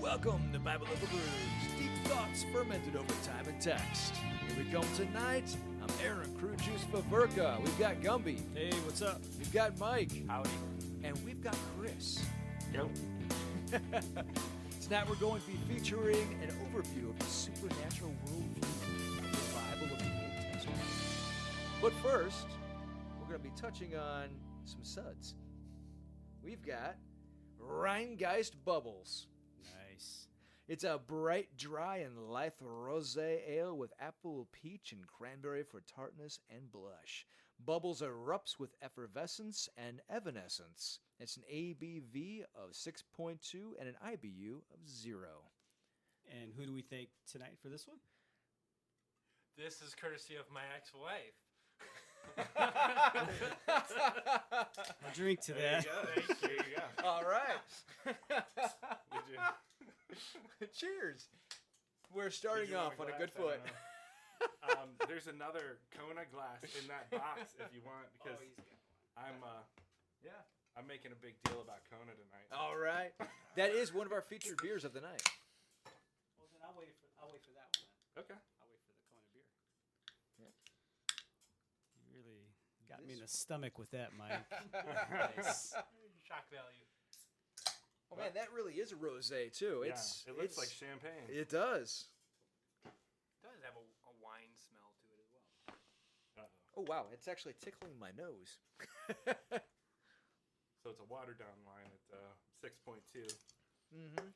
Welcome to Bible Over Brews, deep thoughts fermented over time and text. Here we come tonight. I'm Aaron Crew Juice Faverka. We've got Gumby. Hey, what's up? We've got Mike. Howdy. And we've got Chris. Yo. Tonight we're going to be featuring an overview of the supernatural worldview of the Bible of the Old Testament. But first, we're going to be touching on some suds. We've got Rheingeist Bubbles. Nice. It's a bright, dry, and lithe rosé ale with apple, peach, and cranberry for tartness and blush. Bubbles erupts with effervescence and evanescence. It's an ABV of 6.2 and an IBU of 0. And who do we thank tonight for this one? This is courtesy of my ex-wife. I'll drink to There that. you go. There you go. All right. Would you- Cheers. We're starting Did you want off on a glass? good I foot. don't know. There's another Kona glass in that box if you want, because I'm making a big deal about Kona tonight. All right. That is one of our featured beers of the night. Well, then I'll wait for that one. Then. Okay. I'll wait for the Kona beer. Yeah. You really got me in the stomach with that, Mike. Nice. Shock value. Oh man, that really is a rosé too. It looks like champagne. It does. It does have a wine smell to it as well. Uh-oh. Oh wow, it's actually tickling my nose. So it's a watered down wine at 6.2. Mm-hmm.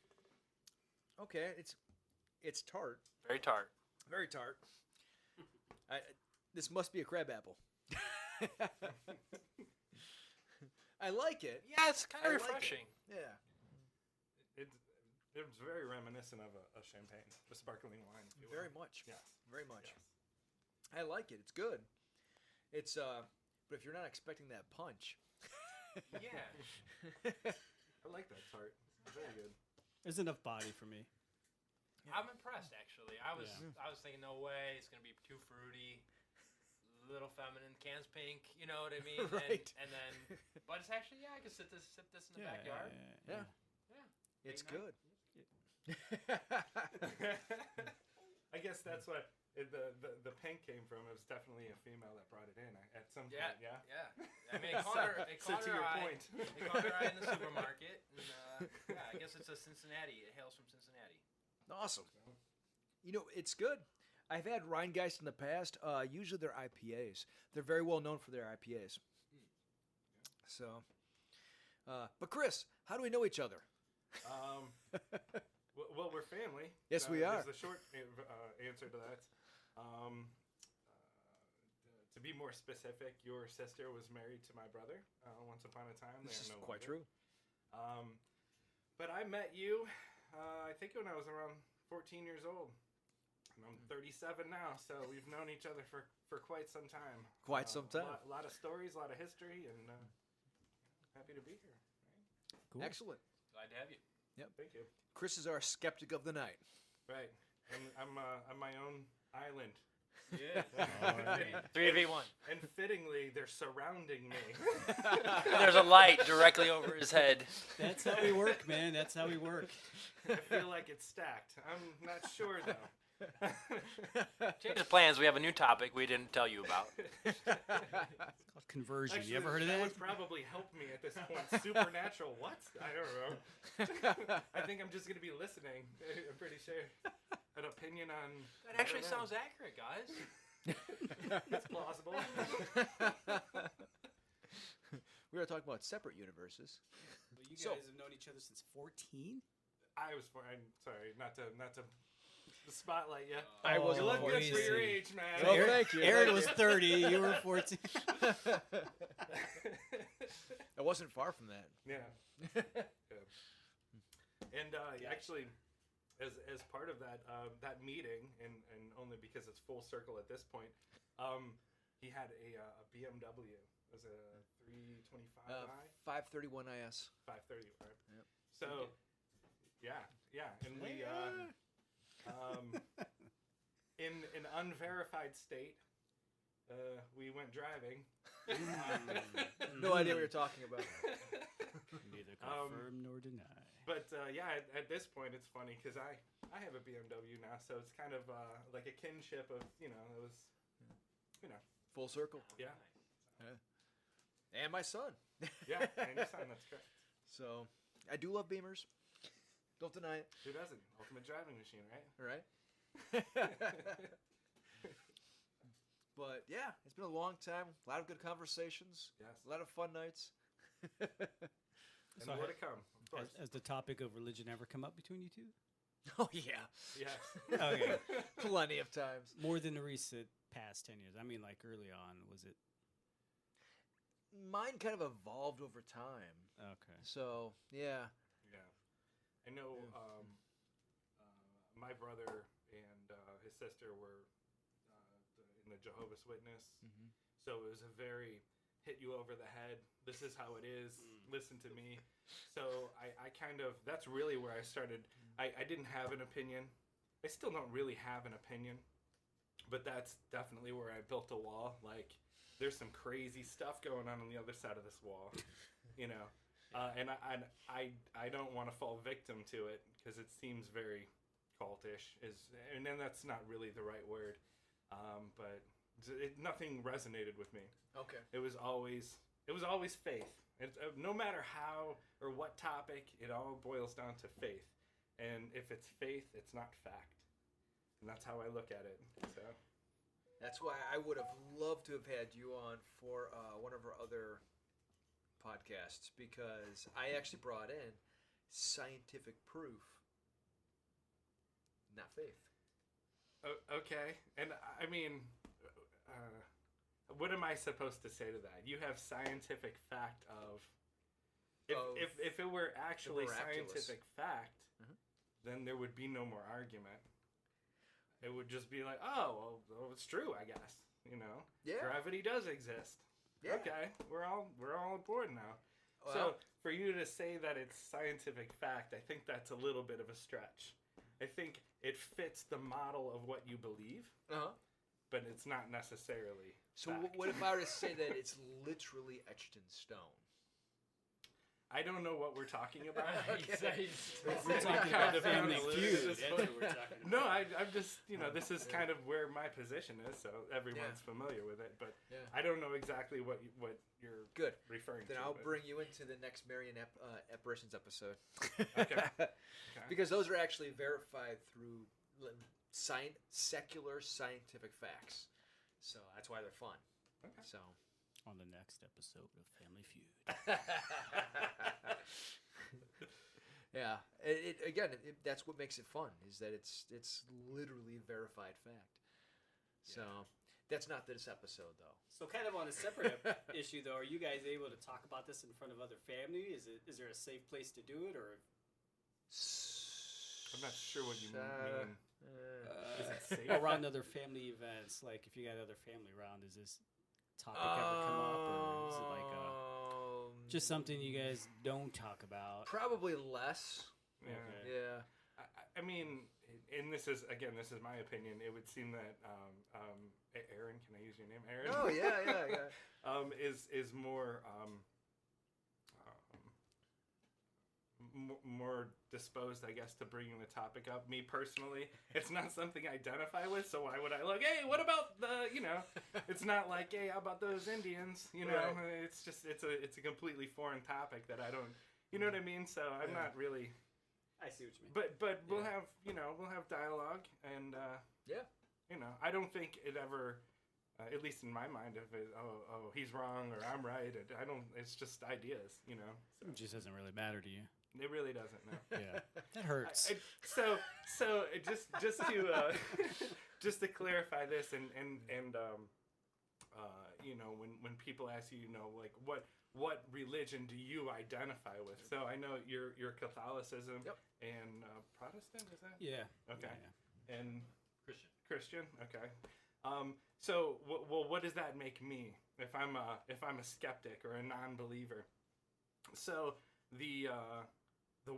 Okay, it's tart, Very tart. very tart. This must be a crab apple. I like it. Yeah, it's kind I of like it. refreshing. Yeah. It's very reminiscent of a champagne, a sparkling wine. if you will. Very much. Yes. Very much. Yes. I like it. It's good. It's but if you're not expecting that punch. Yeah. I like that tart. Very good. There's enough body for me. I'm impressed, actually. I was Yeah. I was thinking, no way, it's going to be too fruity, little feminine, can's pink, you know what I mean? Right. And then, but it's actually, I can sip this in the backyard. Yeah. Yeah. It's Big good. I guess that's what the pink came from. It was definitely a female that brought it in at some point. Yeah. Yeah. I mean, it caught to her your eye. point. It caught her eye in the supermarket. And, yeah, I guess it's a Cincinnati. It hails from Cincinnati. Awesome. You know, it's good. I've had Rheingeist in the past. Usually they're IPAs. They're very well known for their IPAs. So, but Chris, how do we know each other? Well, we're family. Yes, we are. Is the short answer to that. To be more specific, your sister was married to my brother once upon a time. This is They are no quite longer. true. But I met you, I think when I was around 14 years old. And I'm 37 now, so we've known each other for quite some time. Quite some time. A lot of stories, a lot of history, and happy to be here. Right? Cool. Excellent. Glad to have you. Thank you. Chris is our skeptic of the night. Right. I'm my own island. Yeah. All right. 3v1. And fittingly, they're surrounding me. There's a light directly over his head. That's how we work, man. That's how we work. I feel like it's stacked. I'm not sure, though. Change of plans. We have a new topic we didn't tell you about. It's called conversion. Actually, You ever heard of that? would probably help me at this point. Supernatural, what? I don't know. I think I'm just going to be listening. I'm pretty sure. An opinion on... That actually sounds accurate, guys. It's plausible. We're going to talk about separate universes. Well, you guys So- have known each other since 14? I'm sorry, not to spotlight you. I wasn't You look good for your easy. age, man. Oh, thank you. Aaron Thank was you. 30. You were 14. I wasn't far from that. Yeah. And actually, as part of that meeting, and only because it's full circle at this point, he had a BMW. It was a 325i? 531 IS. 530, right? Yep. So, yeah, and we in an unverified state, we went driving. No idea what you're talking about. Neither confirm nor deny. At this point, it's funny because I have a BMW now, so it's kind of like a kinship of, it was, Full circle. yeah. And my son. Yeah, and your son, that's correct. So, I do love Beamers. Don't deny it. Who doesn't? Ultimate driving machine, right? All right. But yeah, it's been a long time. A lot of good conversations. Yes. A lot of fun nights. And So more to come, of course. Has the topic of religion ever come up between you two? Oh yeah, Yes. Okay. plenty of times. More than the recent past 10 years. I mean, like early on, was it? Mine kind of evolved over time. Okay. So yeah, Yeah. I know my brother and his sister were in the Jehovah's Witness. Mhm. So it was a very hit you over the head. This is how it is. Listen to me. So I kind of, that's really where I started. I didn't have an opinion. I still don't really have an opinion. But that's definitely where I built a wall. Like, there's some crazy stuff going on the other side of this wall, and I don't want to fall victim to it because it seems very cultish. And then that's not really the right word, but nothing resonated with me. okay. It was always faith. No matter how or what topic, it all boils down to faith. And if it's faith, it's not fact. And that's how I look at it. So. That's why I would have loved to have had you on for one of our other podcasts, because I actually brought in scientific proof, not faith. Okay. And I mean, what am I supposed to say to that? You have scientific fact of... If it were actually scientific fact, then there would be no more argument. It would just be like, oh, well, it's true, I guess. Yeah. Gravity does exist. Yeah. Okay, we're all on board now. Well, So for you to say that it's scientific fact, I think that's a little bit of a stretch. I think it fits the model of what you believe, but it's not necessarily. So fact. what if I were to say that it's literally etched in stone? I don't know what we're talking about. We're talking about Family Feud. That's what we're talking about. No, I'm just, this is kind of where my position is, so everyone's familiar with it. But Yeah. I don't know exactly what you're Good. referring Then to. I'll but- bring you into the next Marian apparitions episode. Okay. Because those are actually verified through secular scientific facts. So that's why they're fun. Okay. So. On the next episode of Family Feud. Yeah. That's what makes it fun, is that it's literally verified fact. So that's not this episode, though. So kind of on a separate issue, though, are you guys able to talk about this in front of other family? Is there a safe place to do it, or? I'm not sure what you mean. Is it safe? Around other family events, like if you got other family around, does this topic ever come up, or is it like just something you guys don't talk about? Probably less. Yeah. Okay. Yeah. I mean, and this is my opinion. It would seem that Aaron, can I use your name, Aaron? Oh yeah. Is more more disposed, I guess, to bringing the topic up. Me personally, it's not something I identify with, so why would I look? Hey, what about the? It's not like, hey, how about those Indians? Right. It's just it's a completely foreign topic that I don't. You know what I mean? So I'm not really. I see what you mean. But we'll have dialogue, and I don't think it ever, at least in my mind, if it he's wrong or I'm right. I don't. It's just ideas, So It just doesn't really matter to you. it really doesn't. No. Yeah, that hurts. So just to clarify this, and when people ask you, like what religion do you identify with? So I know you're Catholicism and Protestant, is that? Yeah. Okay. Yeah. And Christian. Okay. So what does that make me if I'm a skeptic or a non-believer? So the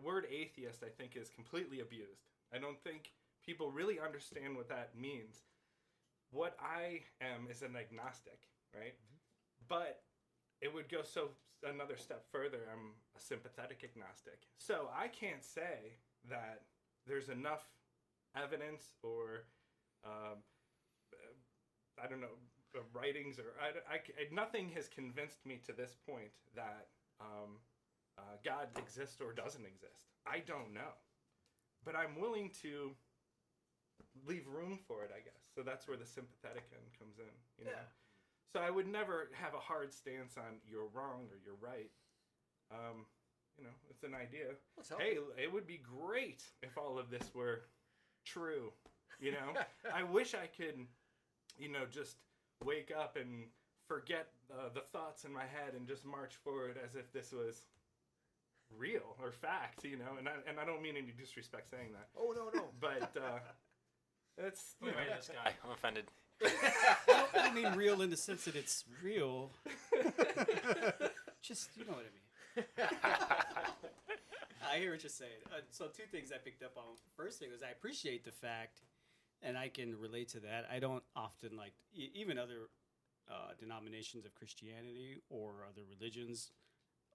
word atheist, I think, is completely abused. I don't think people really understand what that means. What I am is an agnostic, right? Mm-hmm. But it would go so another step further, I'm a sympathetic agnostic. So I can't say that there's enough evidence or I don't know, writings or nothing has convinced me to this point that God exists or doesn't exist. I don't know, but I'm willing to leave room for it, I guess. So that's where the sympathetic end comes in, you know. Yeah. So I would never have a hard stance on you're wrong or you're right. You know, it's an idea. Hey, it would be great if all of this were true. You know, I wish I could, you know, just wake up and forget the thoughts in my head and just march forward as if this was real or fact. You know, and I don't mean any disrespect saying that. Oh no. But it's Wait, this guy. I'm offended. I don't mean real in the sense that it's real. Just, you know what I mean. I hear what you're saying. So two things I picked up on. First thing was I appreciate the fact, and I can relate to that. I don't often like, even other denominations of Christianity or other religions,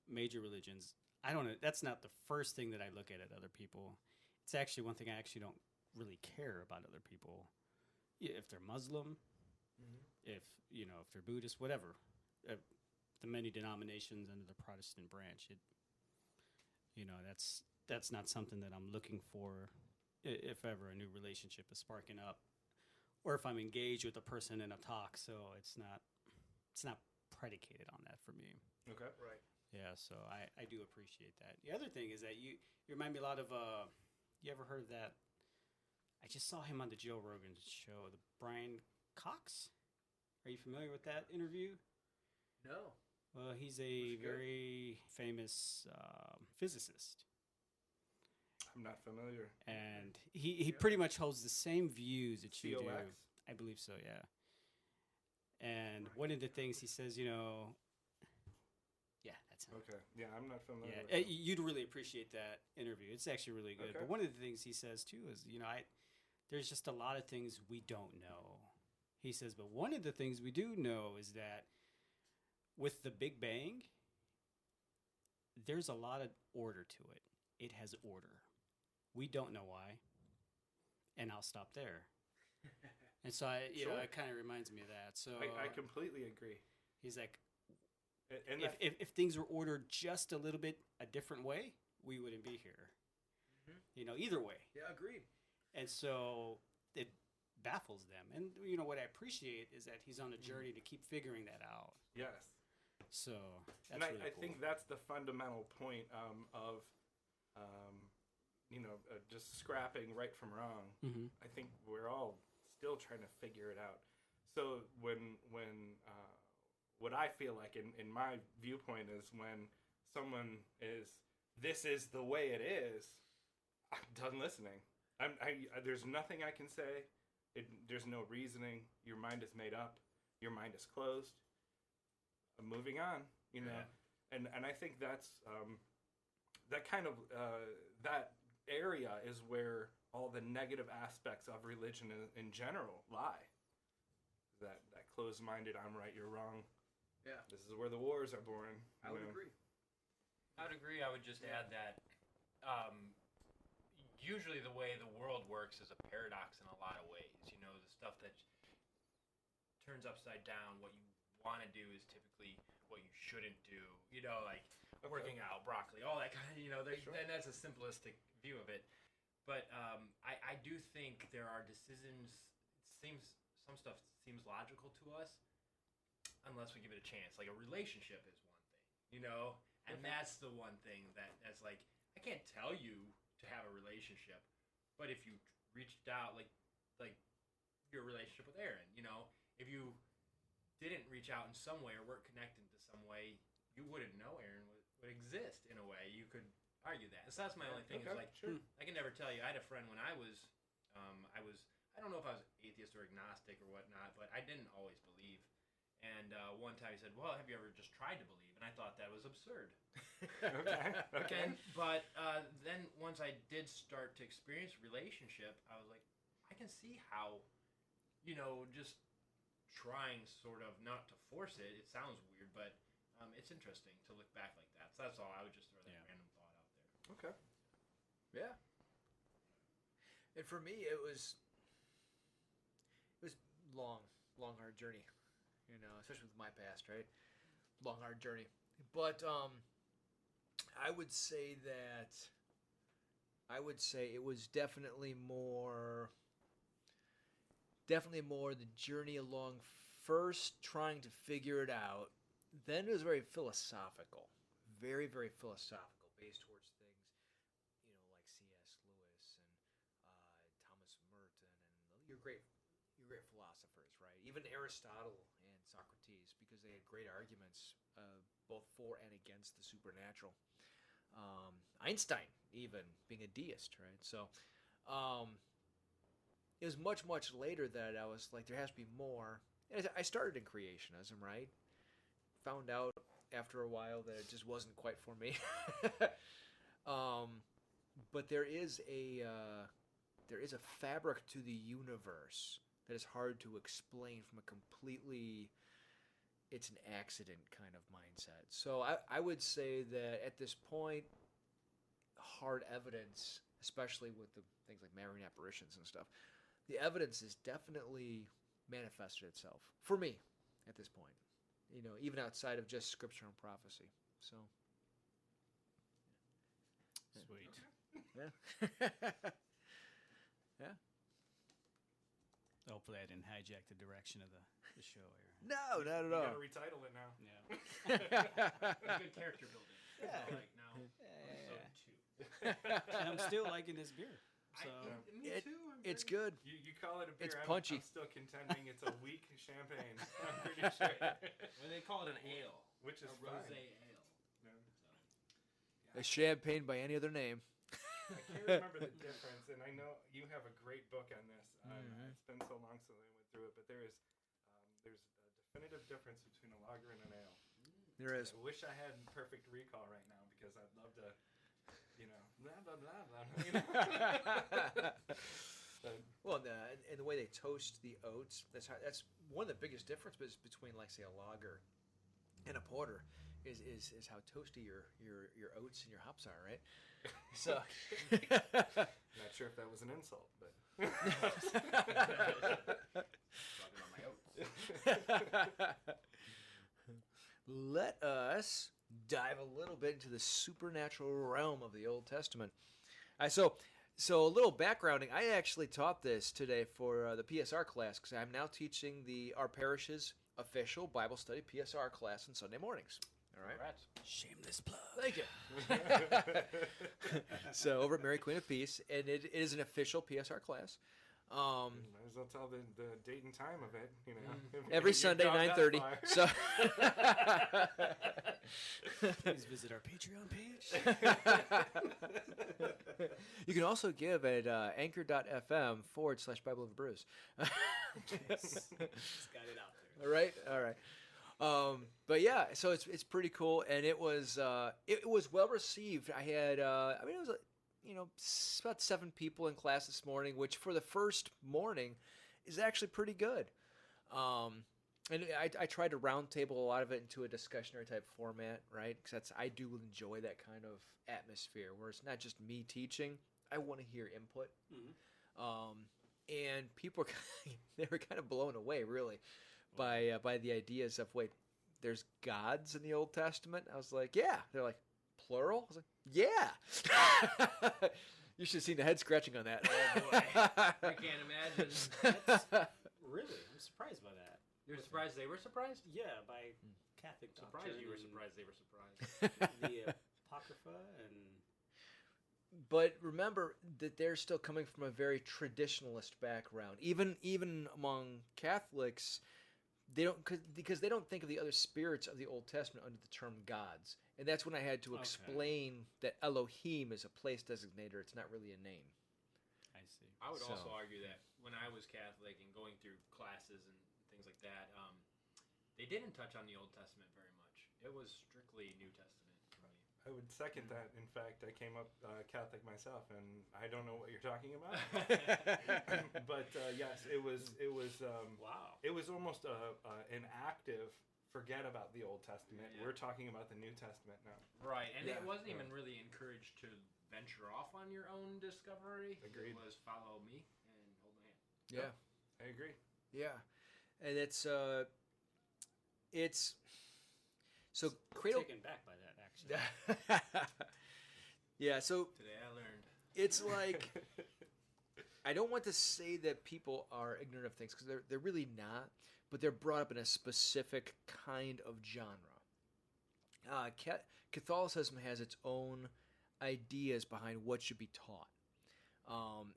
major religions, I don't know. That's not the first thing that I look at other people. It's actually one thing I actually don't really care about other people. If they're Muslim, if they're Buddhist, whatever, the many denominations under the Protestant branch, that's not something that I'm looking for. If ever a new relationship is sparking up, or if I'm engaged with a person in a talk, so it's not predicated on that for me. okay, Right. Yeah, so I do appreciate that. The other thing is that you remind me a lot of you ever heard of that? I just saw him on the Joe Rogan show, the Brian Cox. Are you familiar with that interview? No. Well, he's a very famous physicist. I'm not familiar. And he pretty much holds the same views that you do. COX? I believe so, yeah. And one of the things he says, yeah, that's him. Okay, yeah, I'm not familiar. Yeah, with that. you'd really appreciate that interview. It's actually really good. Okay. But one of the things he says too is, there's just a lot of things we don't know. He says, but one of the things we do know is that with the Big Bang, there's a lot of order to it. It has order. We don't know why. And I'll stop there. And so Sure. it kind of reminds me of that. So I completely agree. he's like, And if things were ordered just a little bit a different way, we wouldn't be here. Either way. Yeah, agreed. And so it baffles them. And, what I appreciate is that he's on a journey to keep figuring that out. yes. So that's And really I cool. think that's the fundamental point of just scrapping right from wrong. Mhm. I think we're all still trying to figure it out. So when what I feel like in my viewpoint is when someone this is the way it is, I'm done listening. There's nothing I can say. There's no reasoning. Your mind is made up. Your mind is closed. I'm moving on, Yeah. and I think that's that kind of that area is where all the negative aspects of religion in general lie. That closed-minded, I'm right, you're wrong. Yeah. This is where the wars are born. I would agree. I would agree. I would just add that usually the way the world works is a paradox in a lot of ways. The stuff that turns upside down, what you want to do is typically what you shouldn't do. Like working out, broccoli, all that kind of, Sure. and that's a simplistic view of it. But I do think there are decisions. Some stuff seems logical to us unless we give it a chance. Like a relationship is one thing, and that's the one thing that's like, I can't tell you to have a relationship, but if you reached out, like your relationship with Aaron, if you didn't reach out in some way or weren't connected to some way, you wouldn't know Aaron would exist in a way. You could argue that. So that's my only thing. Okay, Is like, sure. I can never tell you. I had a friend when I was, I don't know if I was atheist or agnostic or whatnot, but I didn't always believe. And one time he said, well, have you ever just tried to believe? And I thought that was absurd. Okay. But then once I did start to experience relationship, I was like, I can see how, just trying sort of not to force it. It sounds weird, but it's interesting to look back like that. So that's all. I would just throw that Yeah. random thought out there. Okay. Yeah. And for me, it was long, hard journey. Especially with my past, right? Long, hard journey. But I would say it was definitely more the journey along first trying to figure it out. Then it was very philosophical, very, very philosophical, based towards things, like C.S. Lewis and Thomas Merton and your great philosophers, right? Even Aristotle and Socrates, because they had great arguments both for and against the supernatural. Einstein, even being a deist, right? So it was much, much later that I was like, there has to be more. And I started in creationism, right? Found out after a while that it just wasn't quite for me. But there is a fabric to the universe that is hard to explain from a completely, it's an accident kind of mindset. So I would say that at this point, hard evidence, especially with the things like marine apparitions and stuff, the evidence has definitely manifested itself for me at this point. Even outside of just scripture and prophecy. So, Sweet. yeah. Yeah. Hopefully, I didn't hijack the direction of the show here. No, not at You all. gotta retitle it now. Yeah. Good character building. Yeah. Like now, And I'm still liking this beer. So me It- too. It's good. You call it a beer. It's I'm punchy. still contending it's a weak champagne. I'm pretty sure. Well, they call it an ale. Which is a fine. rosé ale. Yeah. A champagne by any other name. I can't remember the difference, and I know you have a great book on this. Mhm. It's been so long since I went through it, but there's a definitive difference between a lager and an ale. There is. I wish I had perfect recall right now because I'd love to, blah blah blah blah. But, Well, and the way they toast the oats, that's one of the biggest differences between, like, say, a lager and a porter is how toasty your oats and your hops are, right? So, not sure if that was an insult, but Talking about my oats. let us dive a little bit into the supernatural realm of the Old Testament. So a little backgrounding. I actually taught this today for the PSR class because I'm now teaching our parish's official Bible study PSR class on Sunday mornings. All right. Congrats. shameless plug. Thank you. So over at Mary Queen of Peace, and it is an official PSR class. might as well tell the date and time of it. Every You've Sunday, gone that 9:30. far. So Please visit our Patreon page. you can also give at anchor.fm/Bible of Brews. Just got it out there. All right. But yeah, so it's pretty cool, and it was well received. I had it was about 7 people in class this morning, which for the first morning is actually pretty good. And I tried to roundtable a lot of it into a discussionary type format, right? Because I do enjoy that kind of atmosphere where it's not just me teaching. I want to hear input. Mhm. And people they were kind of blown away, really, by the ideas of, wait, there's gods in the Old Testament? I was like, yeah. They're like, plural? I was like, yeah. You should have seen the head scratching on that. Oh boy, I can't imagine. Really, I'm surprised by that. You're surprised they were surprised? Yeah, by Catholic Surprised doctrine you were and surprised they were surprised. the Apocrypha and But remember that they're still coming from a very traditionalist background. Even among Catholics, they don't because they don't think of the other spirits of the Old Testament under the term gods. And that's when I had to Okay. explain that Elohim is a place designator. It's not really a name. I see. I would So- also argue that when I was Catholic and going through classes and things like that, they didn't touch on the Old Testament very much. It was strictly New Testament for me. I would second that. In fact, I came up Catholic myself, and I don't know what you're talking about. But yes, it was Wow. it was almost an active forget about the Old Testament. Yeah. We're talking about the New Testament now. Right, and Yeah. it wasn't even really encouraged to venture off on your own discovery. Agreed. It was follow me and hold my hand. Yeah. I agree. Yeah. And it's so cradle. Taken back by that, actually. Yeah, so Today I learned. it's like I don't want to say that people are ignorant of things because they're really not, but they're brought up in a specific kind of genre. Catholicism has its own ideas behind what should be taught,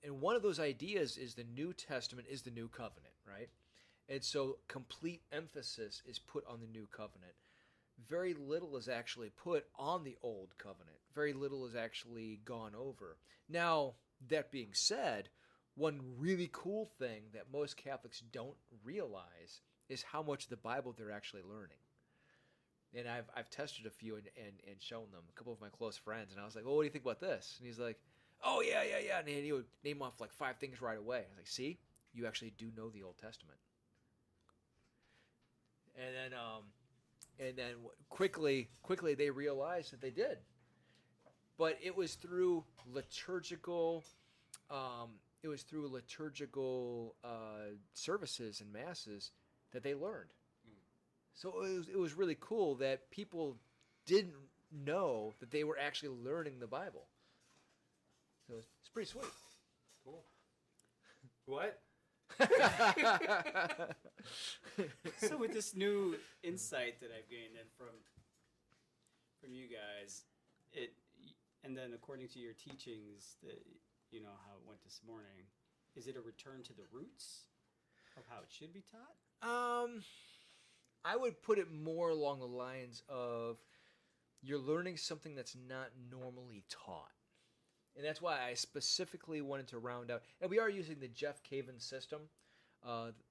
and one of those ideas is the New Testament is the New Covenant, right? And so complete emphasis is put on the New Covenant. Very little is actually put on the Old Covenant. Very little is actually gone over. Now, that being said, one really cool thing that most Catholics don't realize is how much of the Bible they're actually learning. And I've tested a few and shown them, a couple of my close friends, and I was like, well, what do you think about this? And he's like, oh, yeah. And he would name off like 5 things right away. I was like, see, you actually do know the Old Testament. And then quickly they realized that they did. But it was through liturgical services and masses that they learned. So it was really cool that people didn't know that they were actually learning the Bible. So it's pretty sweet. Cool. What? So with this new insight that I've gained and from you guys, and then according to your teachings, that how it went this morning, is it a return to the roots of how it should be taught? I would put it more along the lines of you're learning something that's not normally taught. And that's why I specifically wanted to round out. And we are using the Jeff Caven system.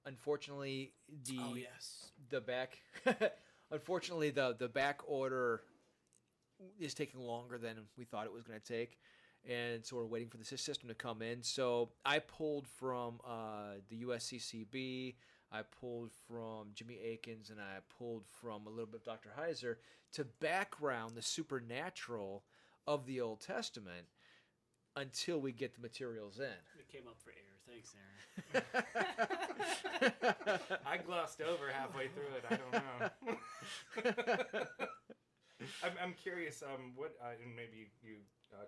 Unfortunately, the back order is taking longer than we thought it was going to take. And so we're waiting for the system to come in. So I pulled from the USCCB, I pulled from Jimmy Akins, and I pulled from a little bit of Dr. Heiser to background the supernatural of the Old Testament until we get the materials in. It came up for air. Thanks, Aaron. I glossed over halfway through it. I don't know. I'm curious. What? And maybe you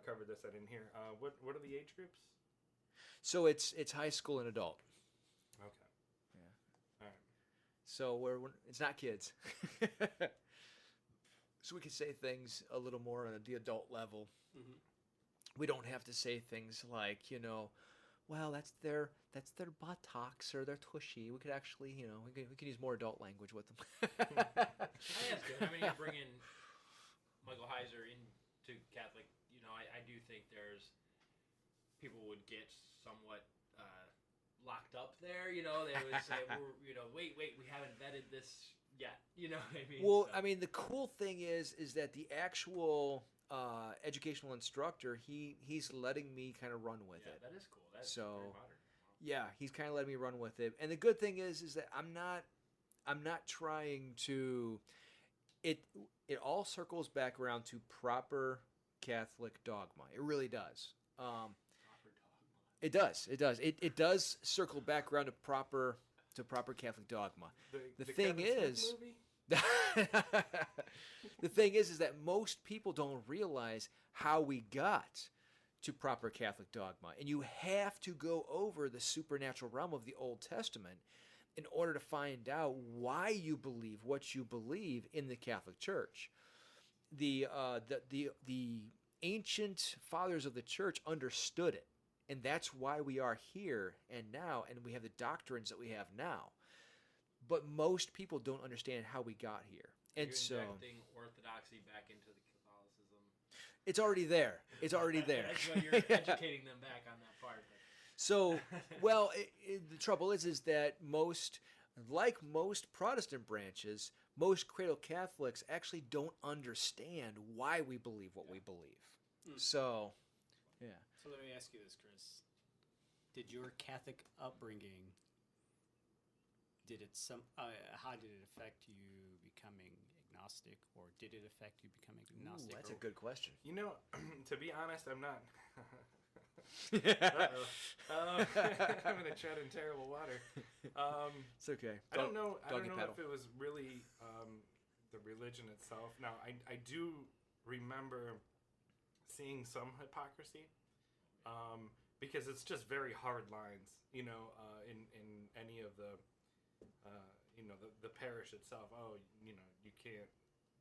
covered this. I didn't hear. What are the age groups? So it's high school and adult. Okay. Yeah. All right. So it's not kids. So we can say things a little more on the adult level. Mm-hmm. We don't have to say things like, well, that's their buttocks or their tushy. We could actually, we can use more adult language with them. That's good. I mean, you bring in Michael Heiser into Catholic. I do think there's people would get somewhat locked up there. They would say, wait, we haven't vetted this yet. You know what I mean? Well, I mean, the cool thing is that the actual educational instructor, he's letting me kind of run with it. That is cool. That's So, very modern. Yeah, he's kind of letting me run with it. And the good thing is that I'm not trying to. It all circles back around to proper Catholic dogma. It really does. It does. It does circle back around to proper Catholic dogma. The thing Kevin Smith is. movie? The thing is that most people don't realize how we got to proper Catholic dogma. And you have to go over the supernatural realm of the Old Testament in order to find out why you believe what you believe in the Catholic Church. The ancient fathers of the Church understood it. And that's why we are here and now, and we have the doctrines that we have now. But most people don't understand how we got here. And You're so injecting orthodoxy back into the Catholicism. it's already there. It's already there. That's why you're educating them back on that part. So, well, the trouble is that most Protestant branches, most cradle Catholics actually don't understand why we believe what we believe. So, yeah. So let me ask you this, Chris. Did your Catholic upbringing did it how did it affect you becoming agnostic, or did it affect you becoming agnostic? That's a good question. You know, to be honest, I'm not. I'm gonna tread in terrible water. It's okay. I don't know. I don't doggy know paddle. if it was really the religion itself. Now, I do remember seeing some hypocrisy, because it's just very hard lines. You know, in any of the the parish itself. Oh, you know, you can't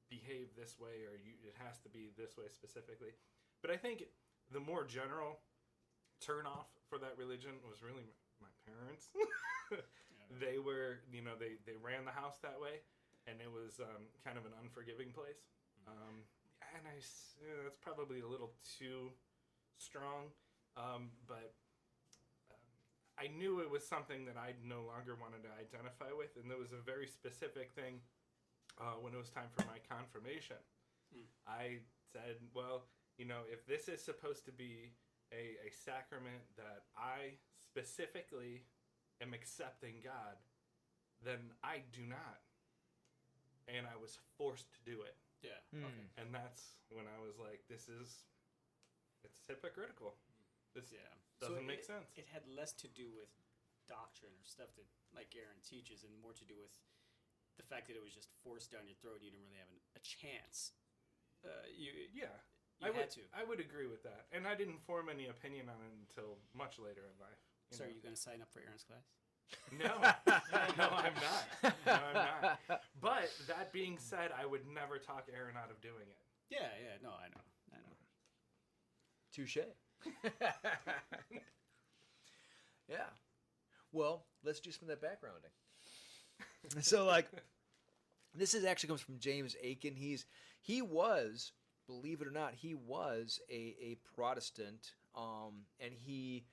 behave this way, or it has to be this way specifically. But I think the more general turn off for that religion was really my parents. They were, they ran the house that way, and it was kind of an unforgiving place. And that's probably a little too strong, but I knew it was something that I no longer wanted to identify with, and there was a very specific thing when it was time for my confirmation. I said, well, if this is supposed to be a sacrament that I specifically am accepting God, then I do not. And I was forced to do it. Yeah. Okay. And that's when I was like, it's hypocritical. This doesn't make sense. It had less to do with doctrine or stuff that, like Aaron teaches, and more to do with the fact that it was just forced down your throat. You didn't really have a chance. I would agree with that. And I didn't form any opinion on it until much later in life. So are you going to sign up for Aaron's class? No. No, I'm not. No, I'm not. But that being said, I would never talk Aaron out of doing it. Yeah, no, I know. Touche. Yeah. Well, let's do some of that backgrounding. So, this actually comes from James Aiken. He was, believe it or not, he was a Protestant, and he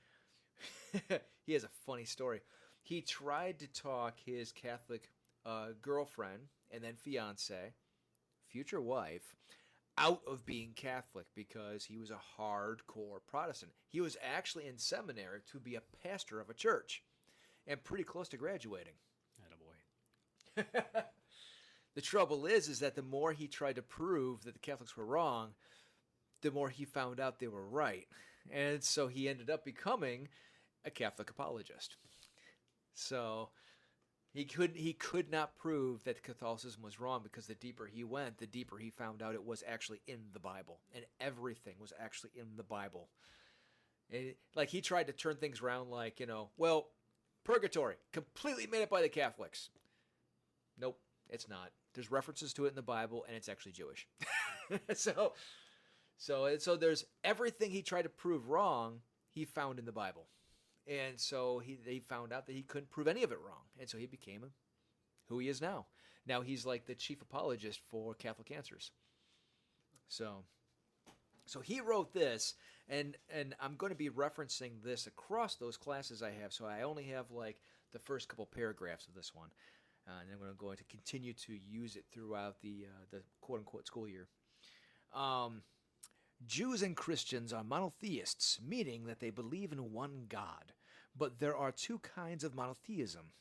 he has a funny story. He tried to talk his Catholic girlfriend and then fiance, future wife, out of being Catholic because he was a hardcore Protestant. He was actually in seminary to be a pastor of a church and pretty close to graduating. Attaboy. The trouble is that the more he tried to prove that the Catholics were wrong, the more he found out they were right. And so he ended up becoming a Catholic apologist. So he could not prove that Catholicism was wrong, because the deeper he went, the deeper he found out it was actually in the Bible, and everything was actually in the Bible. And, he tried to turn things around, purgatory, completely made up by the Catholics. Nope, it's not. There's references to it in the Bible, and it's actually Jewish. So there's everything he tried to prove wrong, he found in the Bible. And so they found out that he couldn't prove any of it wrong. And so he became who he is now. Now he's like the chief apologist for Catholic answers. So he wrote this, and I'm going to be referencing this across those classes I have. So I only have the first couple paragraphs of this one. And then we're going to continue to use it throughout the quote-unquote school year. Jews and Christians are monotheists, meaning that they believe in one God. But there are two kinds of monotheism,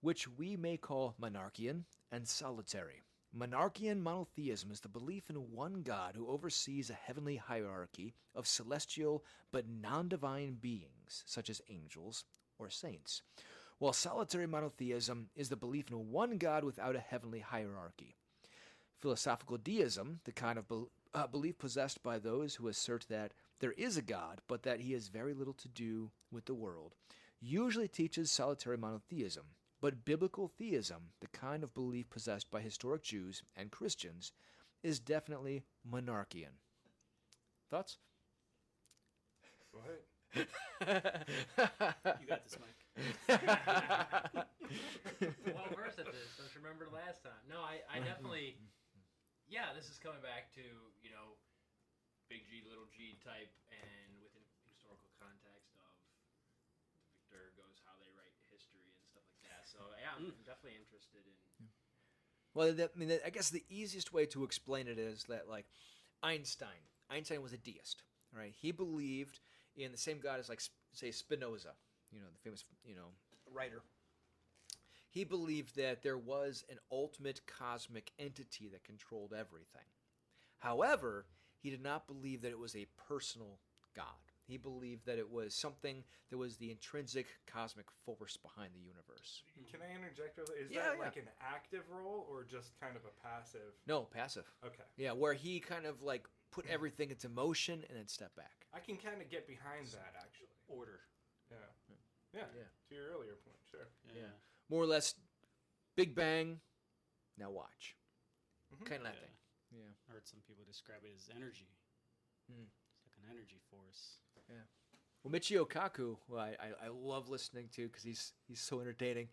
which we may call monarchian and solitary. Monarchian monotheism is the belief in one God who oversees a heavenly hierarchy of celestial but non-divine beings, such as angels or saints, while solitary monotheism is the belief in one God without a heavenly hierarchy. Philosophical deism, the kind of belief possessed by those who assert that there is a God, but that he has very little to do with the world, usually teaches solitary monotheism. But biblical theism, the kind of belief possessed by historic Jews and Christians, is definitely monarchian. Thoughts? What? You got this, Mike. Well versed at this. Don't you remember last time? No, I definitely. Yeah, this is coming back to big G, little G type, and within historical context of the Victor how they write history and stuff like that. So yeah, I'm definitely interested in. Well, I guess the easiest way to explain it is that Einstein was a deist, right? He believed in the same God as say Spinoza, the famous writer. He believed that there was an ultimate cosmic entity that controlled everything. However, he did not believe that it was a personal God. He believed that it was something that was the intrinsic cosmic force behind the universe. Can I interject? Is Yeah, that yeah. like an active role or just kind of a passive? No, passive. Okay. Yeah, where he kind of like put everything into motion and then step back. I can kind of get behind that, actually. Order. Yeah. Yeah. Yeah. To your earlier point, sure. Yeah. More or less, Big Bang, now watch. Mhm. Kind of that Yeah. thing. Yeah. I heard some people describe it as energy. Hmm. It's like an energy force. Well, Michio Kaku, who I love listening to because he's so entertaining.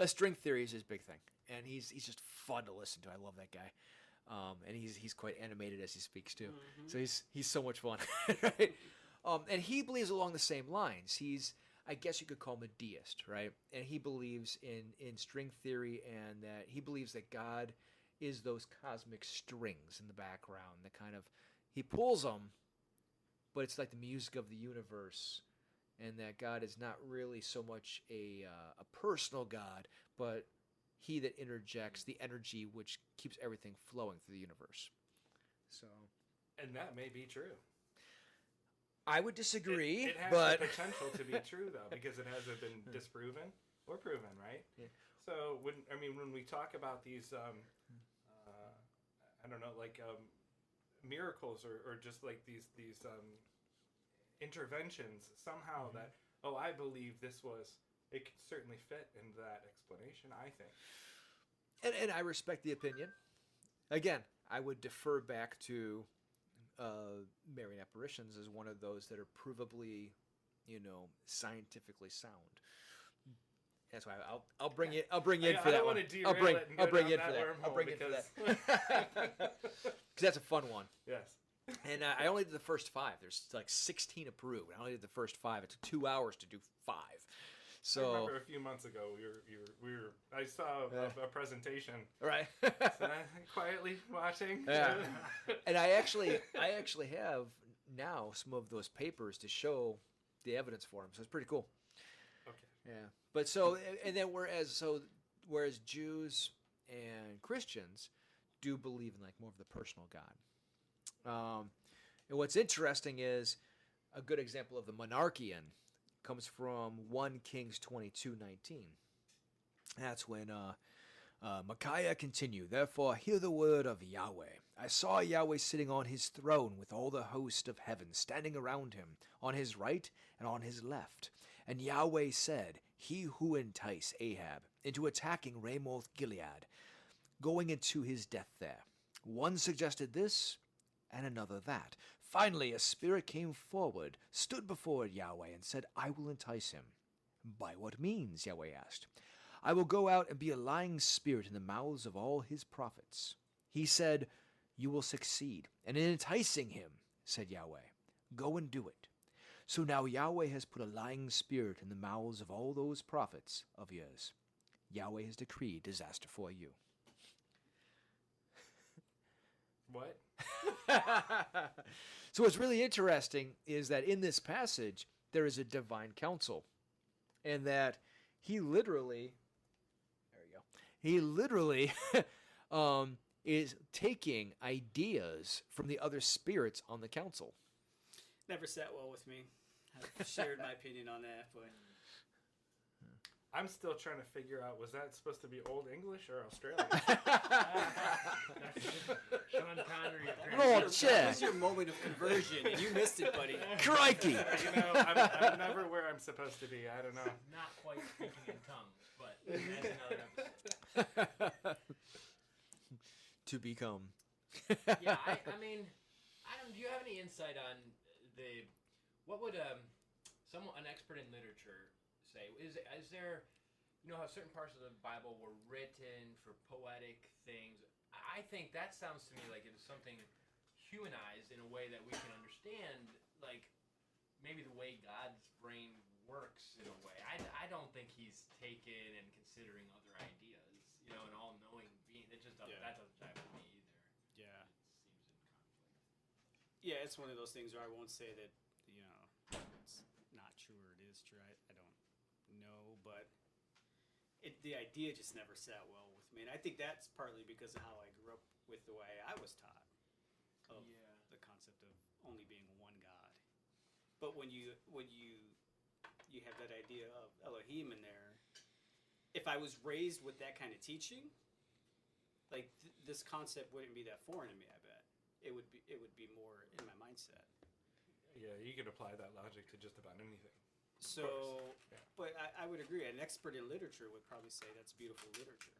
String theory is his big thing, and he's just fun to listen to. I love that guy, and he's quite animated as he speaks too. So he's so much fun, right? And he believes along the same lines. I guess you could call him a deist, right? And he believes in string theory, and that he believes that God is those cosmic strings in the background that kind of he pulls them, but it's like the music of the universe, and that God is not really so much a personal God, but he that interjects the energy which keeps everything flowing through the universe. So And that may be true. I would disagree, It has but the potential to be true, though, because it hasn't been disproven or proven, right? Yeah. So when we talk about these, I don't know, like miracles or just like these interventions, somehow that I believe this was. It could certainly fit into that explanation, I think. and I respect the opinion. Again, I would defer back to Marian apparitions as one of those that are provably, scientifically sound. That's why I'll bring it. I'll bring you in for that one. I'll bring you in for that. I'll bring you in for that. Because that's a fun one. Yes. And I only did the first 5. There's like 16 approved. I only did the first 5. It took 2 hours to do 5. I So remember a few months ago we were I saw a presentation. right. So quietly watching. Yeah. And I actually have now some of those papers to show the evidence for them. So it's pretty cool. Okay. Yeah. But so and then whereas Jews and Christians do believe in like more of the personal God. And what's interesting is a good example of the monarchian comes from 1 Kings 22:19. That's when Micaiah continued, "Therefore hear the word of Yahweh. I saw Yahweh sitting on his throne with all the host of heaven standing around him, on his right and on his left. And Yahweh said, he who entice Ahab into attacking Ramoth Gilead, going into his death there. One suggested this, and another that. Finally, a spirit came forward, stood before Yahweh, and said, I will entice him. By what means? Yahweh asked. I will go out and be a lying spirit in the mouths of all his prophets. He said, you will succeed. And in enticing him, said Yahweh, go and do it. So now Yahweh has put a lying spirit in the mouths of all those prophets of yours. Yahweh has decreed disaster for you. What? So what's really interesting is that in this passage, there is a divine counsel. And that he literally, is taking ideas from the other spirits on the council. Never sat well with me. I've shared my opinion on that, but I'm still trying to figure out, was that supposed to be Old English or Australian? Sean Connery. Oh, that shit. was your moment of conversion, and you missed it, buddy. Crikey! I'm never where I'm supposed to be. I don't know. Not quite speaking in tongues, but that's another episode. To become. Yeah, I mean, Adam, do you have any insight on what would an expert in literature say? Is there, how certain parts of the Bible were written for poetic things? I think that sounds to me like it is something humanized in a way that we can understand, like maybe the way God's brain works in a way. I don't think he's taken and considering other ideas, an all-knowing being. That doesn't jive with me either. Yeah. It seems in conflict. Yeah, it's one of those things where I won't say that, it's not true or it is true. I don't no, but the idea just never sat well with me, and I think that's partly because of how I grew up with the way I was taught of the concept of only being one God. But when you have that idea of Elohim in there, if I was raised with that kind of teaching, like this concept wouldn't be that foreign to me. I bet it would be more in my mindset. Yeah, you could apply that logic to just about anything. So, Yeah. but I would agree. An expert in literature would probably say that's beautiful literature.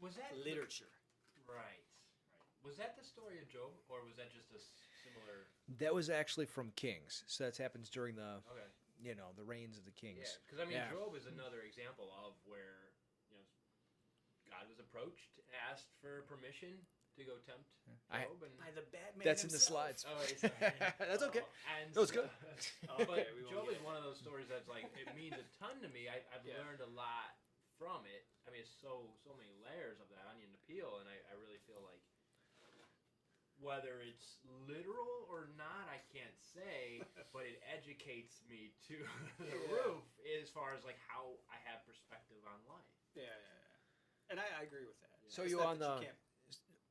Was that Literature. Right. Was that the story of Job, or was that just a similar? That was actually from Kings. So that happens during the Okay. the reigns of the kings. Yeah, because I mean, Yeah. Job is another example of where God was approached, asked for permission to go tempt Job, and By the bad man That's in the himself. slides. oh, sorry. That's okay. And That was good. but Okay, we won't Job get is it. one of those stories that's like it means a ton to me. I've Yeah. learned a lot from it. I mean, it's so many layers of that onion to peel, and I really feel like whether it's literal or not, I can't say, but it educates me to the roof as far as like how I have perspective on life. Yeah. And I agree with that. So It's you not on that the? you can't-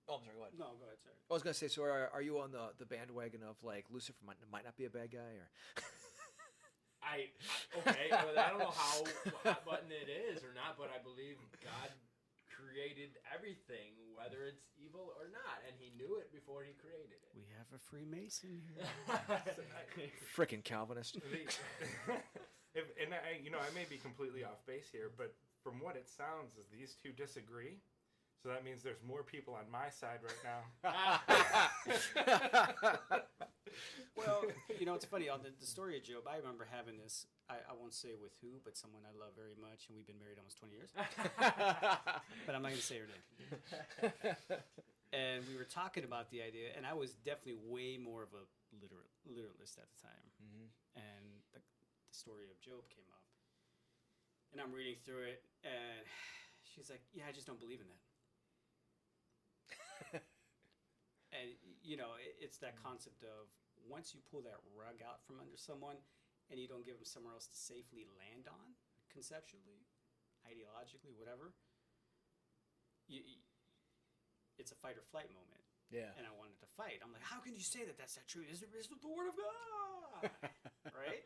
Oh, I'm sorry. Go ahead. No, go ahead. Sorry. I was gonna say, so are you on the bandwagon of like Lucifer might not be a bad guy, or? Okay, but I don't know how hot button it is or not, but I believe God created everything, whether it's evil or not, and He knew it before He created it. We have a Freemason here. Frickin' Calvinist. I may be completely off base here, but from what it sounds is these two disagree. So that means there's more people on my side right now. Well, it's funny. On the story of Job, I remember having this. I won't say with who, but someone I love very much, and we've been married almost 20 years. But I'm not going to say her name. And we were talking about the idea, and I was definitely way more of a literalist at the time. Mm-hmm. And the story of Job came up, and I'm reading through it, and she's like, "Yeah, I just don't believe in that." And it's that concept of once you pull that rug out from under someone and you don't give them somewhere else to safely land on, conceptually, ideologically, whatever, it's a fight or flight moment. Yeah. And I wanted to fight. I'm like, how can you say that that's not true? This is the word of God, right?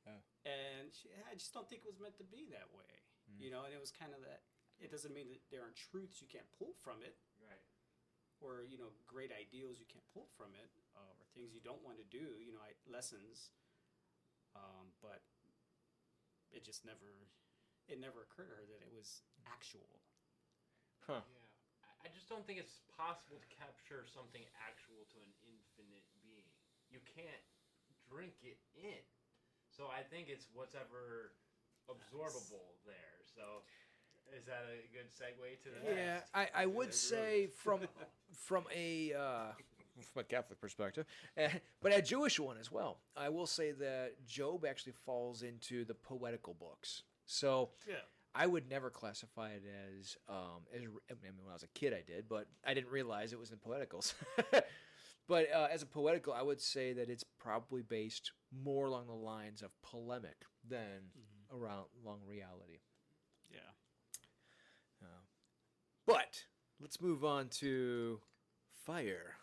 Yeah. And I just don't think it was meant to be that way, And it was kind of that. It doesn't mean that there aren't truths you can't pull from it, Right. or great ideals you can't pull from it, or things you don't want to do. Lessons. But it just never occurred to her that it was actual. Huh. Yeah. I just don't think it's possible to capture something actual to an infinite being. You can't drink it in. So I think it's what's ever absorbable there. So is that a good segue to the Yeah, next? I would say from a Catholic perspective, but a Jewish one as well. I will say that Job actually falls into the poetical books. So Yeah. I would never classify it as when I was a kid I did, but I didn't realize it was in poeticals. But as a poetical, I would say that it's probably based more along the lines of polemic than along reality. Yeah. But let's move on to fire.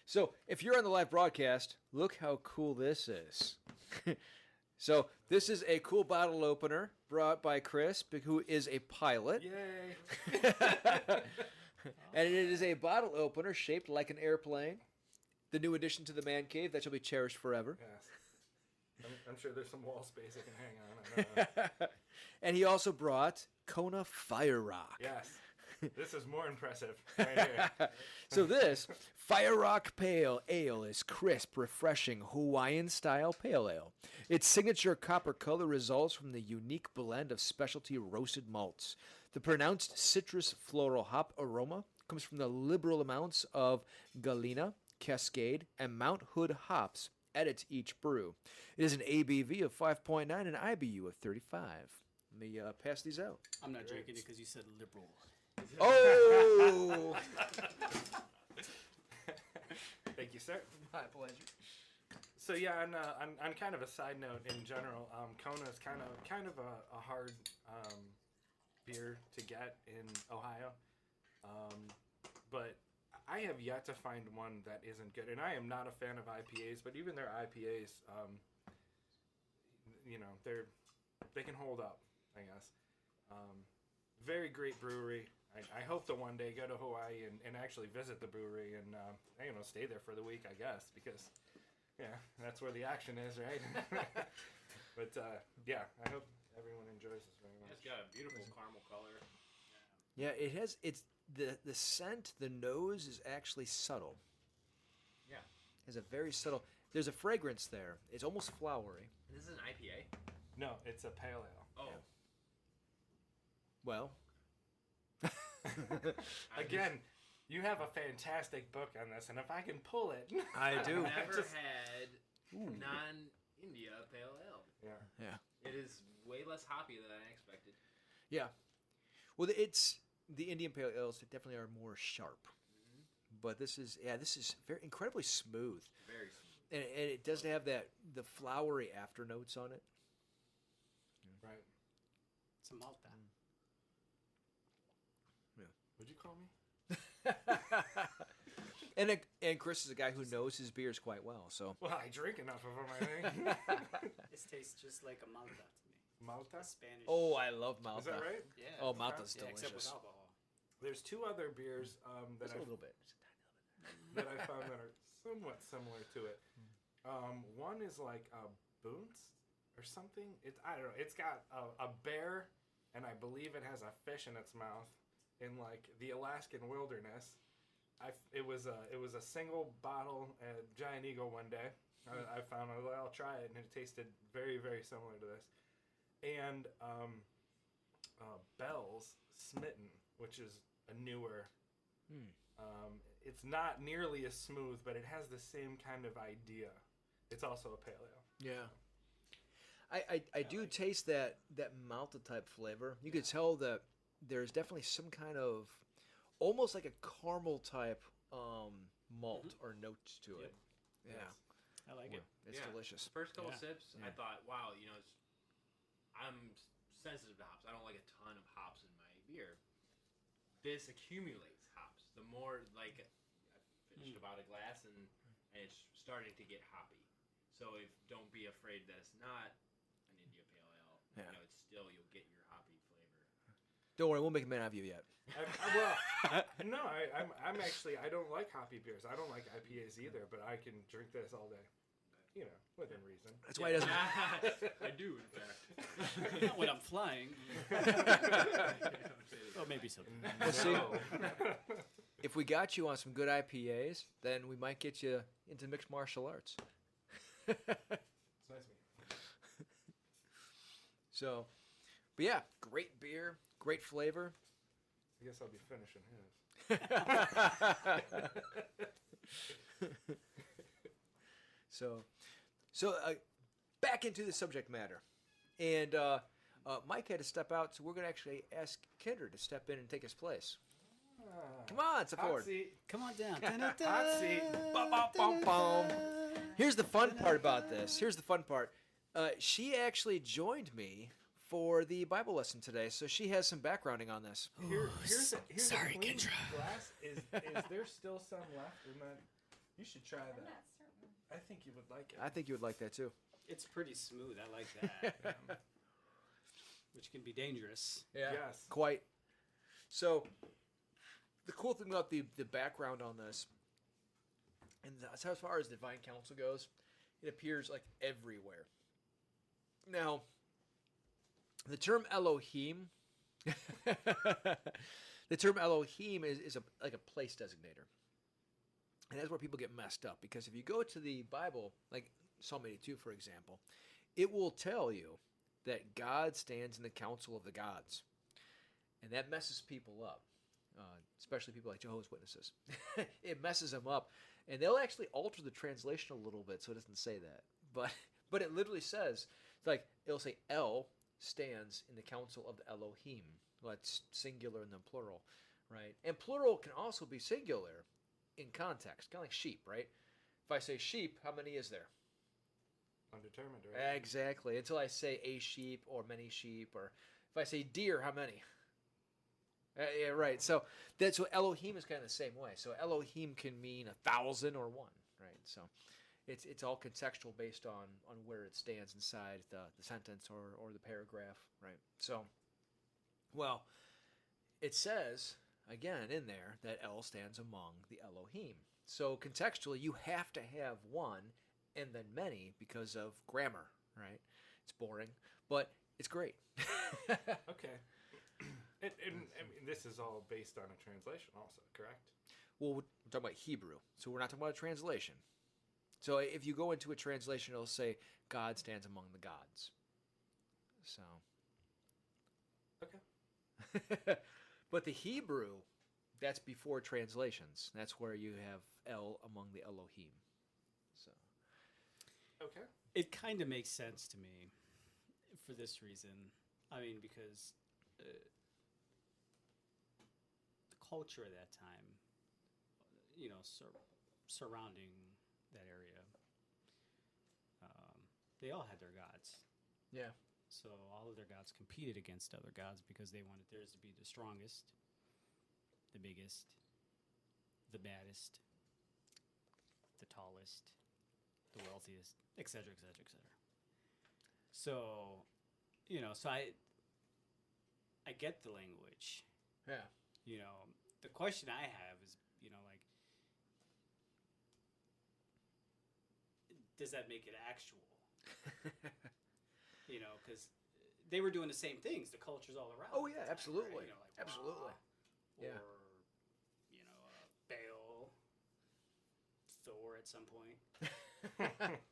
So if you're on the live broadcast, look how cool this is. So this is a cool bottle opener brought by Chris, who is a pilot. Yay! And it is a bottle opener shaped like an airplane. The new addition to the man cave that shall be cherished forever. Yes. I'm sure there's some wall space I can hang on. I don't know. And he also brought Kona Fire Rock. Yes. This is more impressive right here. So this Fire Rock Pale Ale is crisp, refreshing Hawaiian-style pale ale. Its signature copper color results from the unique blend of specialty roasted malts. The pronounced citrus floral hop aroma comes from the liberal amounts of Galena, Cascade, and Mount Hood hops edit each brew. It is an ABV of 5.9 and an IBU of 35. Let me pass these out. I'm not drinking it because you said liberal. Oh! Thank you, sir. My pleasure. So yeah, on kind of a side note in general, Kona is kind of a hard beer to get in Ohio, but I have yet to find one that isn't good. And I am not a fan of IPAs, but even their IPAs, they can hold up, I guess. Very great brewery. I hope to one day go to Hawaii and actually visit the brewery and stay there for the week, I guess, because that's where the action is, right? But I hope everyone enjoys this very much. It's got a beautiful caramel color. Yeah, it has. It's the scent. The nose is actually subtle. Yeah. Has a very subtle. There's a fragrance there. It's almost flowery. This is an IPA. No, it's a pale ale. Oh. Well. Again, you have a fantastic book on this, and if I can pull it, I do. I've never had non-India pale ale. Yeah. Yeah. It is way less hoppy than I expected. Yeah. Well, it's the Indian pale ales that definitely are more sharp. Mm-hmm. But this is very incredibly smooth. Very smooth. And it does have the flowery after notes on it. Right. It's a Malta. Would you call me? And Chris is a guy who knows his beers quite well. So Well, I drink enough of them, I think. This tastes just like a Malta to me. Malta? A Spanish. oh, I love Malta. Is that right? Yeah. Oh, Malta's Yeah, except with delicious. alcohol. There's two other beers that Just a little bit. Just a tiny little bit. that I found that are somewhat similar to it. One is like a Boonts or something. I don't know. It's got a bear, and I believe it has a fish in its mouth in like the Alaskan wilderness. It was a single bottle at Giant Eagle one day. I found I'll try it, and it tasted very, very similar to this. And Bell's Smitten, which is a newer. It's not nearly as smooth, but it has the same kind of idea. It's also a pale ale. Yeah. I do taste that Malta type flavor. You could tell that there's definitely some kind of almost like a caramel type malt or notes to it. Yeah. I like it. It's delicious. The first couple Yeah. sips, I thought, wow, I'm sensitive to hops. I don't like a ton of hops in my beer. This accumulates hops. The more, I finished about a glass, and it's starting to get hoppy. So don't be afraid that it's not an India Pale Ale. Yeah. It's still, you'll get your hoppy flavor. Don't worry, we'll make a man out of you yet. I'm actually, I don't like hoppy beers. I don't like IPAs either, but I can drink this all day. Within reason. That's why he doesn't. I do, in fact. Not when I'm flying. Oh, maybe something. Well, see, if we got you on some good IPAs, then we might get you into mixed martial arts. It's nice meeting you. So, but yeah, great beer, great flavor. I guess I'll be finishing his. So back into the subject matter, and Mike had to step out, so we're going to actually ask Kendra to step in and take his place. Come on, step forward. Come on down. Hot seat. Bum, bum, bum, bum. Here's the fun part about this. Here's the fun part. She actually joined me for the Bible lesson today, so she has some backgrounding on this. Here's sorry, a clean Kendra. glass. Is there still some left in that? You should try I'm that. not certain. I think you would like it. I think you would like that too. It's pretty smooth. I like that. Which can be dangerous. Yeah. Yes. Quite. So, the cool thing about the background on this, and as far as divine counsel goes, it appears like everywhere. Now, the term Elohim, the term Elohim is like a place designator. And that's where people get messed up, because if you go to the Bible, like Psalm 82, for example, it will tell you that God stands in the council of the gods. And that messes people up, especially people like Jehovah's Witnesses. It messes them up. And they'll actually alter the translation a little bit so it doesn't say that. But it literally says, it'll say El stands in the council of the Elohim. Well, it's singular and then plural, right? And plural can also be singular in context, kind of like sheep, right? If I say sheep, how many is there? determined, right? Exactly. Until I say a sheep or many sheep, or if I say deer, how many? Yeah, right. So that's what Elohim is kind of the same way. So Elohim can mean 1,000 or one, right? So it's all contextual based on where it stands inside the sentence or the paragraph, right? So, well, it says again in there that El stands among the Elohim. So contextually, you have to have one and then many because of grammar, right? It's boring, but it's great. Okay. And I mean, this is all based on a translation, also, correct? Well, we're talking about Hebrew, so we're not talking about a translation. So if you go into a translation, it'll say God stands among the gods. So, Okay. but the Hebrew, that's before translations. That's where you have El among the Elohim. So, Okay. It kind of makes sense to me for this reason. I mean, because the culture at that time, surrounding that area, they all had their gods. yeah. So all of their gods competed against other gods because they wanted theirs to be the strongest, the biggest, the baddest, the tallest, the wealthiest, etc., etc., etc. So, so I get the language. Yeah. The question I have is, like, does that make it actual? Because they were doing the same things. The culture's all around. Oh, at the yeah, time, absolutely. right? Like Absolutely. Ra, Yeah. Or, Baal, Thor at some point.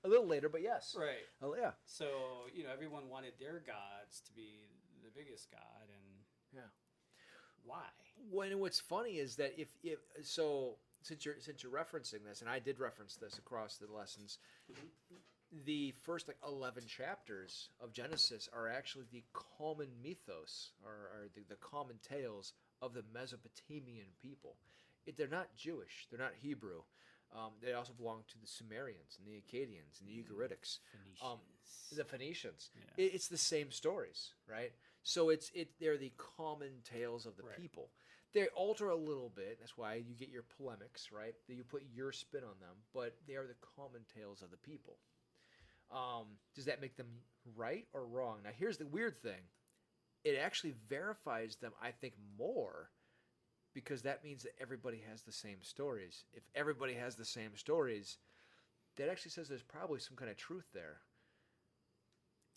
A little later, but yes. Right. Oh, yeah. So, everyone wanted their gods to be the biggest god, and Yeah. why? When what's funny is that if so since you're referencing this, and I did reference this across the lessons, the first 11 chapters of Genesis are actually the common mythos or the common tales of the Mesopotamian people. They're not Jewish. They're not Hebrew. They also belong to the Sumerians and the Akkadians and the Ugaritics. Phoenicians. The Phoenicians. Yeah. It's the same stories, right? So they're the common tales of the Right. people. They alter a little bit. That's why you get your polemics, right? That you put your spin on them, but they are the common tales of the people. Does that make them right or wrong? Now, here's the weird thing. It actually verifies them, I think, more because that means that everybody has the same stories. If everybody has the same stories, that actually says there's probably some kind of truth there.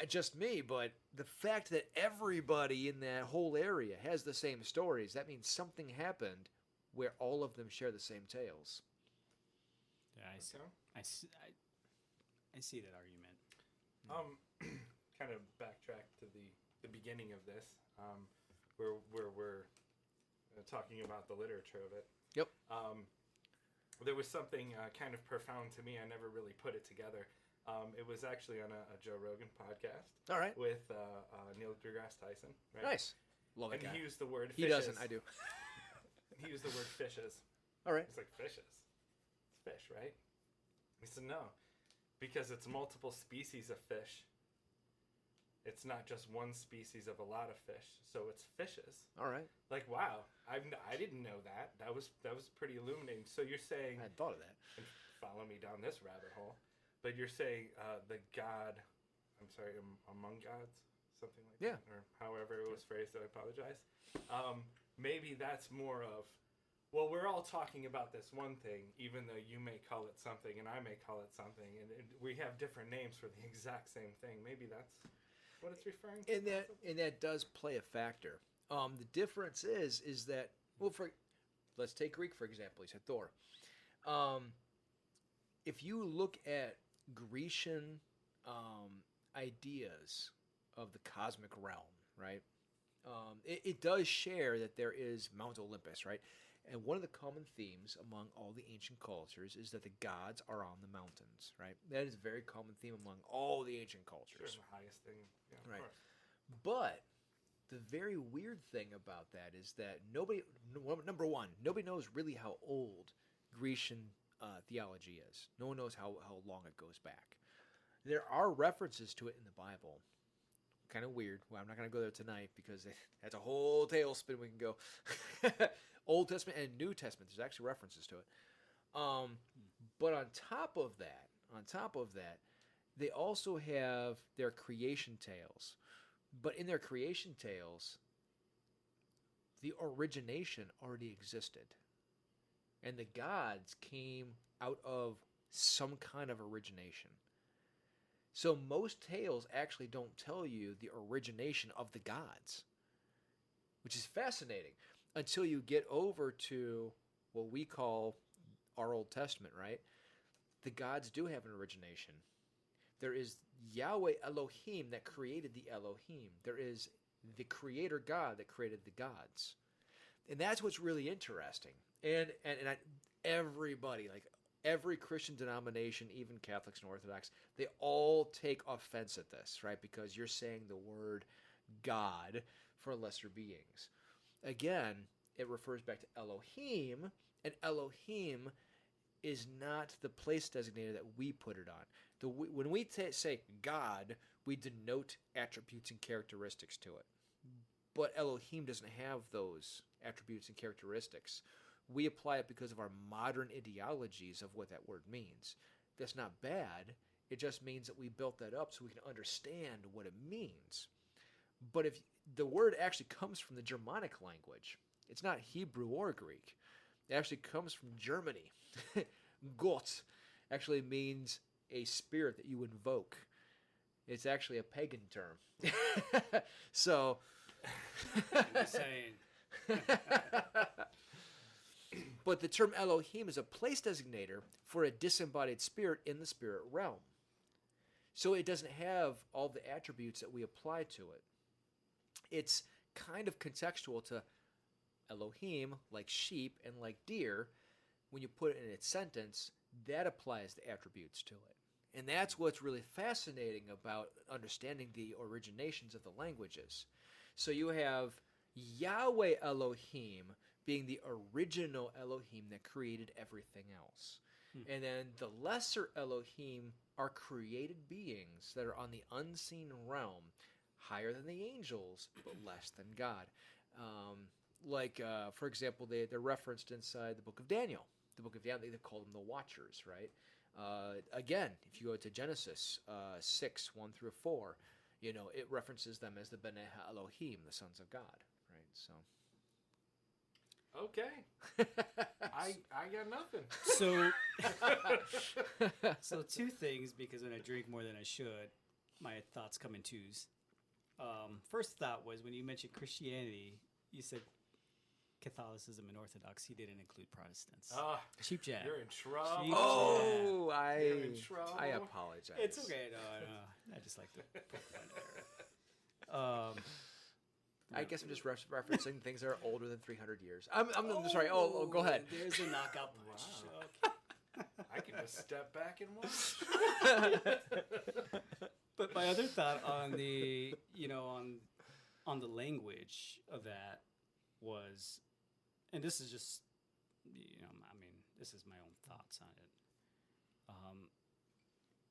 Just me, but the fact that everybody in that whole area has the same stories, that means something happened where all of them share the same tales. Yeah, I see. Okay. I see that argument. Kind of backtrack to the beginning of this, where we're talking about the literature of it. Yep. There was something kind of profound to me. I never really put it together. It was actually on a Joe Rogan podcast. All right. With Neil deGrasse Tyson. Right? Nice. Love it. And he used the word He fishes. doesn't. I do. He used the word fishes. All right. It's like fishes. It's fish, right? He said no. Because it's multiple species of fish. It's not just one species of a lot of fish. So it's fishes. All right. Like, wow. I didn't know that. That was pretty illuminating. So you're saying... I hadn't thought of that. And follow me down this rabbit hole. But you're saying the God... I'm sorry, among gods? Something like that? Or however it was phrased, I apologize. Maybe that's more of... Well, we're all talking about this one thing, even though you may call it something and I may call it something, and we have different names for the exact same thing. Maybe that's what it's referring to. And that does play a factor. The difference is that, well, let's take Greek for example. He said Thor. If you look at Grecian ideas of the cosmic realm, right? It does share that there is Mount Olympus, right? And one of the common themes among all the ancient cultures is that the gods are on the mountains, right? That is a very common theme among all the ancient cultures. Sure, the highest thing. Yeah, of Right. course. But the very weird thing about that is that number one, nobody knows really how old Grecian theology is. No one knows how long it goes back. There are references to it in the Bible. Kind of weird. Well, I'm not going to go there tonight because that's a whole tailspin we can go. Old Testament and New Testament, there's actually references to it. But on top of that, they also have their creation tales. But in their creation tales, the origination already existed. And the gods came out of some kind of origination. So most tales actually don't tell you the origination of the gods, which is fascinating until you get over to what we call our Old Testament, right? The gods do have an origination. There is Yahweh Elohim that created the Elohim. There is the creator God that created the gods. And that's what's really interesting. And everybody, like every Christian denomination, even Catholics and Orthodox, they all take offense at this, right? Because you're saying the word God for lesser beings. Again, it refers back to Elohim, and Elohim is not the place designator that we put it on. When we say God, we denote attributes and characteristics to it. But Elohim doesn't have those attributes and characteristics. We apply it because of our modern ideologies of what that word means. That's not bad. It just means that we built that up so we can understand what it means. But if the word actually comes from the Germanic language, it's not Hebrew or Greek. It actually comes from Germany. Gott actually means a spirit that you invoke. It's actually a pagan term. So, Insane. But the term Elohim is a place designator for a disembodied spirit in the spirit realm. So it doesn't have all the attributes that we apply to it. It's kind of contextual to Elohim, like sheep and like deer. When you put it in its sentence, that applies the attributes to it. And that's what's really fascinating about understanding the originations of the languages. So you have Yahweh Elohim being the original Elohim that created everything else. And then the lesser Elohim are created beings that are on the unseen realm, higher than the angels, but less than God. For example, they're referenced inside the book of Daniel. The book of Daniel, they call them the Watchers, right? Again, if you go to Genesis 6, 1 through 4, it references them as the Banaha Elohim, the sons of God, right? So... Okay. I got nothing. So two things, because when I drink more than I should, my thoughts come in twos. First thought was when you mentioned Christianity, you said Catholicism and Orthodoxy didn't include Protestants. Cheap jab. You're in trouble. Cheap Oh, You're in trouble. I apologize. It's okay. No. I just like to put the one there. I guess I'm just referencing things that are older than 300 years. I'm sorry. Oh, go ahead. There's a knockout punch. Wow. Okay. I can just step back and watch. But my other thought on the on the language of that was, and this is just this is my own thoughts on it.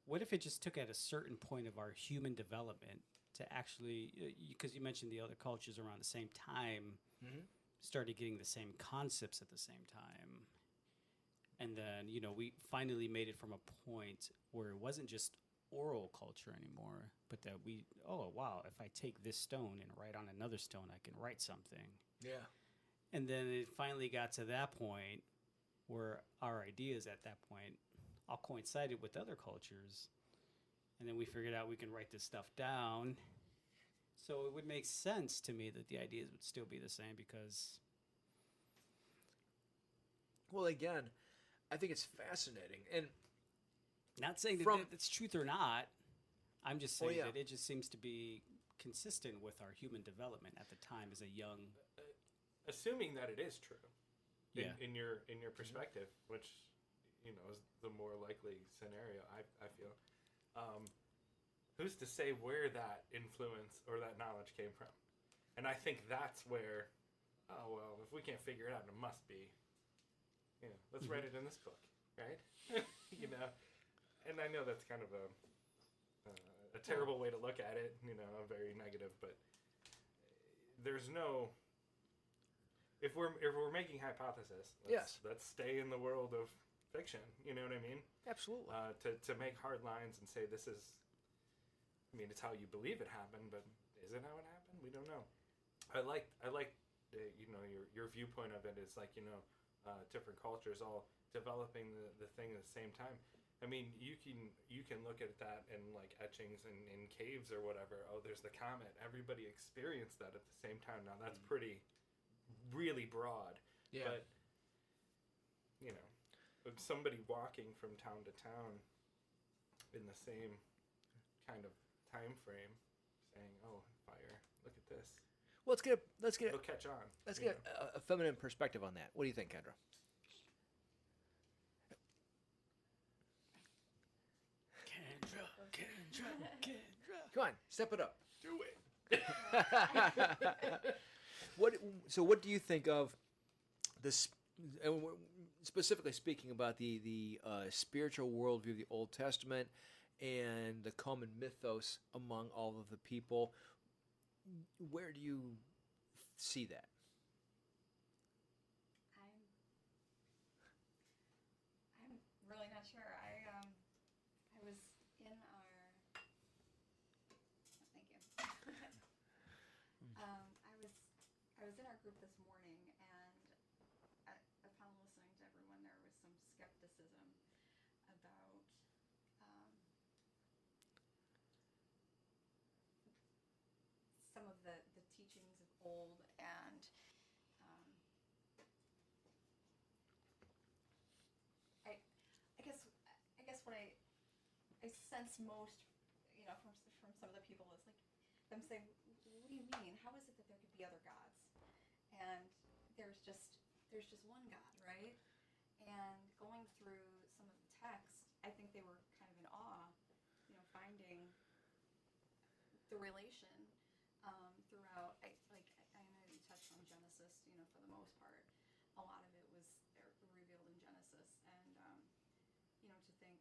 What if it just took at a certain point of our human development to actually, because you mentioned the other cultures around the same time, started getting the same concepts at the same time. And then, we finally made it from a point where it wasn't just oral culture anymore, but that if I take this stone and write on another stone, I can write something. Yeah. And then it finally got to that point where our ideas at that point all coincided with other cultures. And then we figured out we can write this stuff down. So it would make sense to me that the ideas would still be the same because... Well, again, I think it's fascinating. And not saying that it's truth or not. I'm just saying that it just seems to be consistent with our human development at the time as a young... Assuming that it is true in your perspective, which, is the more likely scenario, I feel. Who's to say where that influence or that knowledge came from? And I think that's where, if we can't figure it out, it must be. Let's write it in this book, right? And I know that's kind of a a terrible way to look at it, very negative, but there's no. If we're making hypothesis, let's stay in the world of fiction. You know what I mean? Absolutely. To make hard lines and say this is. I mean, it's how you believe it happened, but is it how it happened? We don't know. I like your viewpoint of it is like different cultures all developing the thing at the same time. I mean, you can look at that in like etchings and in caves or whatever. Oh, there's the comet. Everybody experienced that at the same time. Now that's really broad. Yeah. But somebody walking from town to town in the same kind of time frame, saying, "Oh, fire! Look at this." Well, let's get It'll catch on. Let's get a feminine perspective on that. What do you think, Kendra? Kendra. Come on, step it up. Do it. What do you think of this? Specifically speaking about the spiritual worldview of the Old Testament and the common mythos among all of the people. Where do you see that? I'm really not sure. I was in our. Thank you. I was in our group this morning, and upon listening to everyone, there was some skepticism about some of the teachings of old, and I guess what I sense most, from some of the people is like them saying, "What do you mean? How is it that there could be other gods?" And there's just one God, right? And going through some of the text, I think they were kind of in awe, finding the relation throughout. I know you touched on Genesis, for the most part. A lot of it was revealed in Genesis, and to think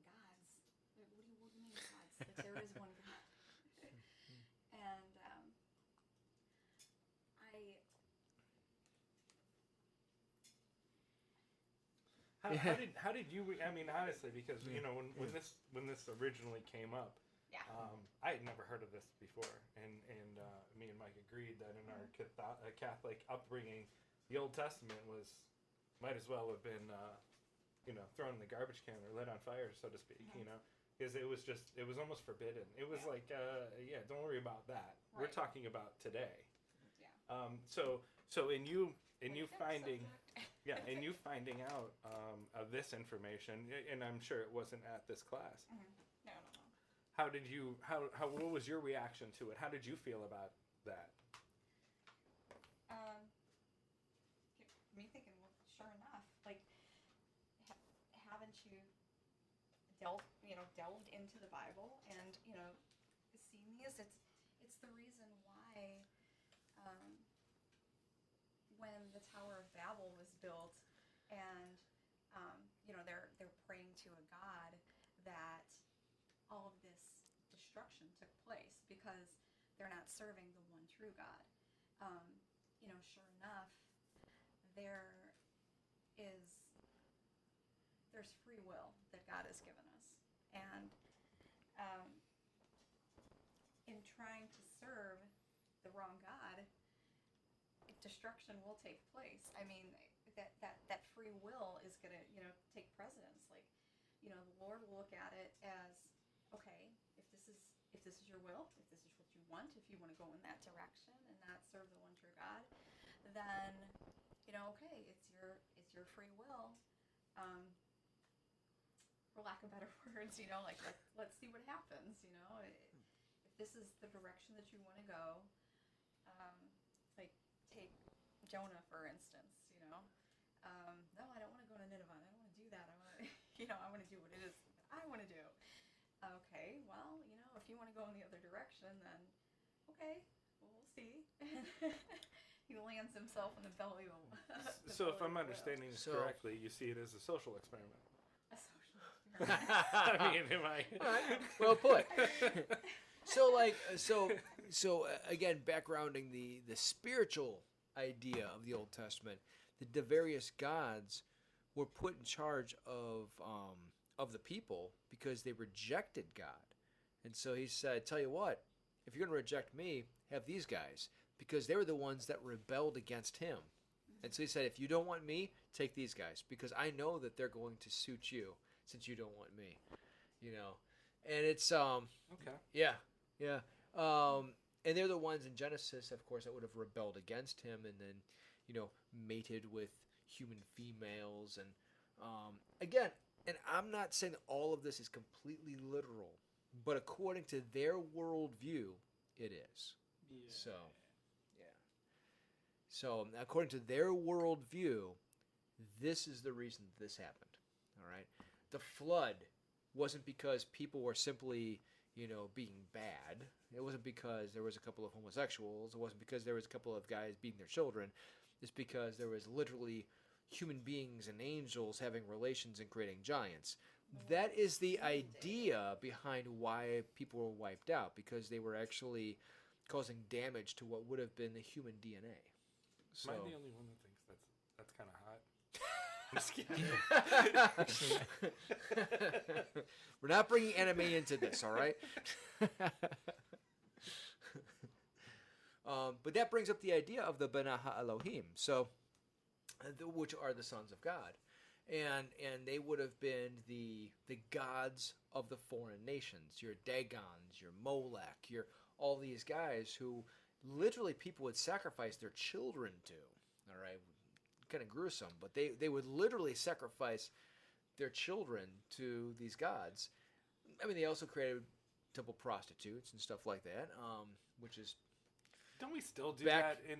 gods. What do you mean gods? Like there is one God, and How did you? I mean, honestly, because when this originally came up, yeah. I had never heard of this before, and me and Mike agreed that in our Catholic upbringing, the Old Testament might as well have been thrown in the garbage can or lit on fire, so to speak. Because it was almost forbidden. It was like don't worry about that. Right. We're talking about today. Yeah. So in you finding. Yeah, and you finding out of this information, and I'm sure it wasn't at this class. Mm-hmm. No. How did you? What was your reaction to it? How did you feel about that? Me thinking, well, sure enough, like, haven't you delved into the Bible and seen these? It's the reason why. When the Tower of Babel was built, and they're praying to a god, that all of this destruction took place because they're not serving the one true God. Sure enough, there's free will that God has given us, and in trying to serve the wrong God, destruction will take place. I mean, that free will is going to, take precedence. Like, the Lord will look at it as, okay, if this is your will, if this is what you want, if you want to go in that direction and not serve the one true God, then, okay, it's your free will. For lack of better words, like let's see what happens. If this is the direction that you want to go, like take Jonah for instance. No, I don't want to go to Nineveh. I don't want to do that. I want to, I want to do what it is that I want to do. Okay, well, if you want to go in the other direction, then okay, well, we'll see. He lands himself in the belly of. So, if I'm understanding this correctly, you see it as a social experiment. A social experiment. I mean, am I? Well put. So again, backgrounding the spiritual idea of the Old Testament, the various gods were put in charge of the people because they rejected God, and so he said, "Tell you what, if you're going to reject me, have these guys because they were the ones that rebelled against him." And so he said, "If you don't want me, take these guys because I know that they're going to suit you since you don't want me." You know, and it's Okay. yeah, yeah. And they're the ones in Genesis, of course, that would have rebelled against him and then, mated with human females. And again, and I'm not saying that all of this is completely literal, but according to their worldview, it is. Yeah. So, yeah. So, according to their worldview, this is the reason this happened. All right. The flood wasn't because people were simply, being bad. It wasn't because there was a couple of homosexuals. It wasn't because there was a couple of guys beating their children. It's because there was literally human beings and angels having relations and creating giants. That is the idea behind why people were wiped out, because they were actually causing damage to what would have been the human DNA. So. Am I the only one that thinks that's kind of hot? I'm just kidding. We're not bringing anime into this, all right? But that brings up the idea of the Banaha Elohim, so which are the sons of God, and they would have been the gods of the foreign nations, your Dagons, your Molech, your all these guys who literally people would sacrifice their children to. All right, kind of gruesome, but they would literally sacrifice their children to these gods. I mean, they also created temple prostitutes and stuff like that, which is. Don't we still do Back- that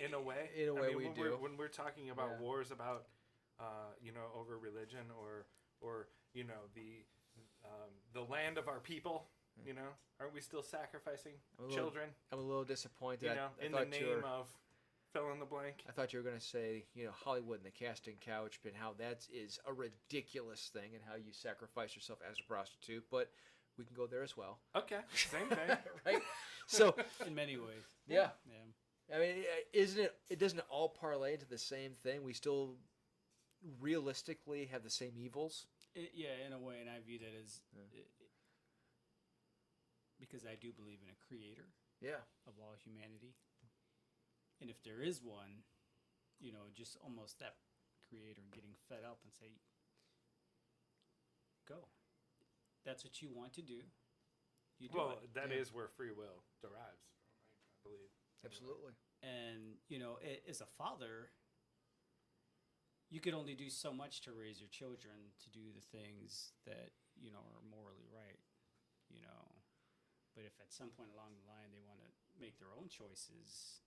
in a way? In a way, we when do. When we're talking about Yeah. wars about, over religion or the land of our people, aren't we still sacrificing I'm a little- children? I'm a little disappointed. I In the thought you were- name of fill in the blank. I thought you were going to say, Hollywood and the casting couch, but how that is a ridiculous thing and how you sacrifice yourself as a prostitute. But we can go there as well. Okay, same thing. Right? So, In many ways. yeah. Yeah. I mean, it doesn't all parlay into the same thing? We still realistically have the same evils? In a way, and I view that as Yeah. because I do believe in a creator Yeah. of all humanity, and if there is one, just almost that creator getting fed up and say, "Go, that's what you want to do. You do Well, it." that Yeah. is where free will derives from, I believe. Absolutely. And as a father, you could only do so much to raise your children to do the things that are morally right. But if at some point along the line they want to make their own choices,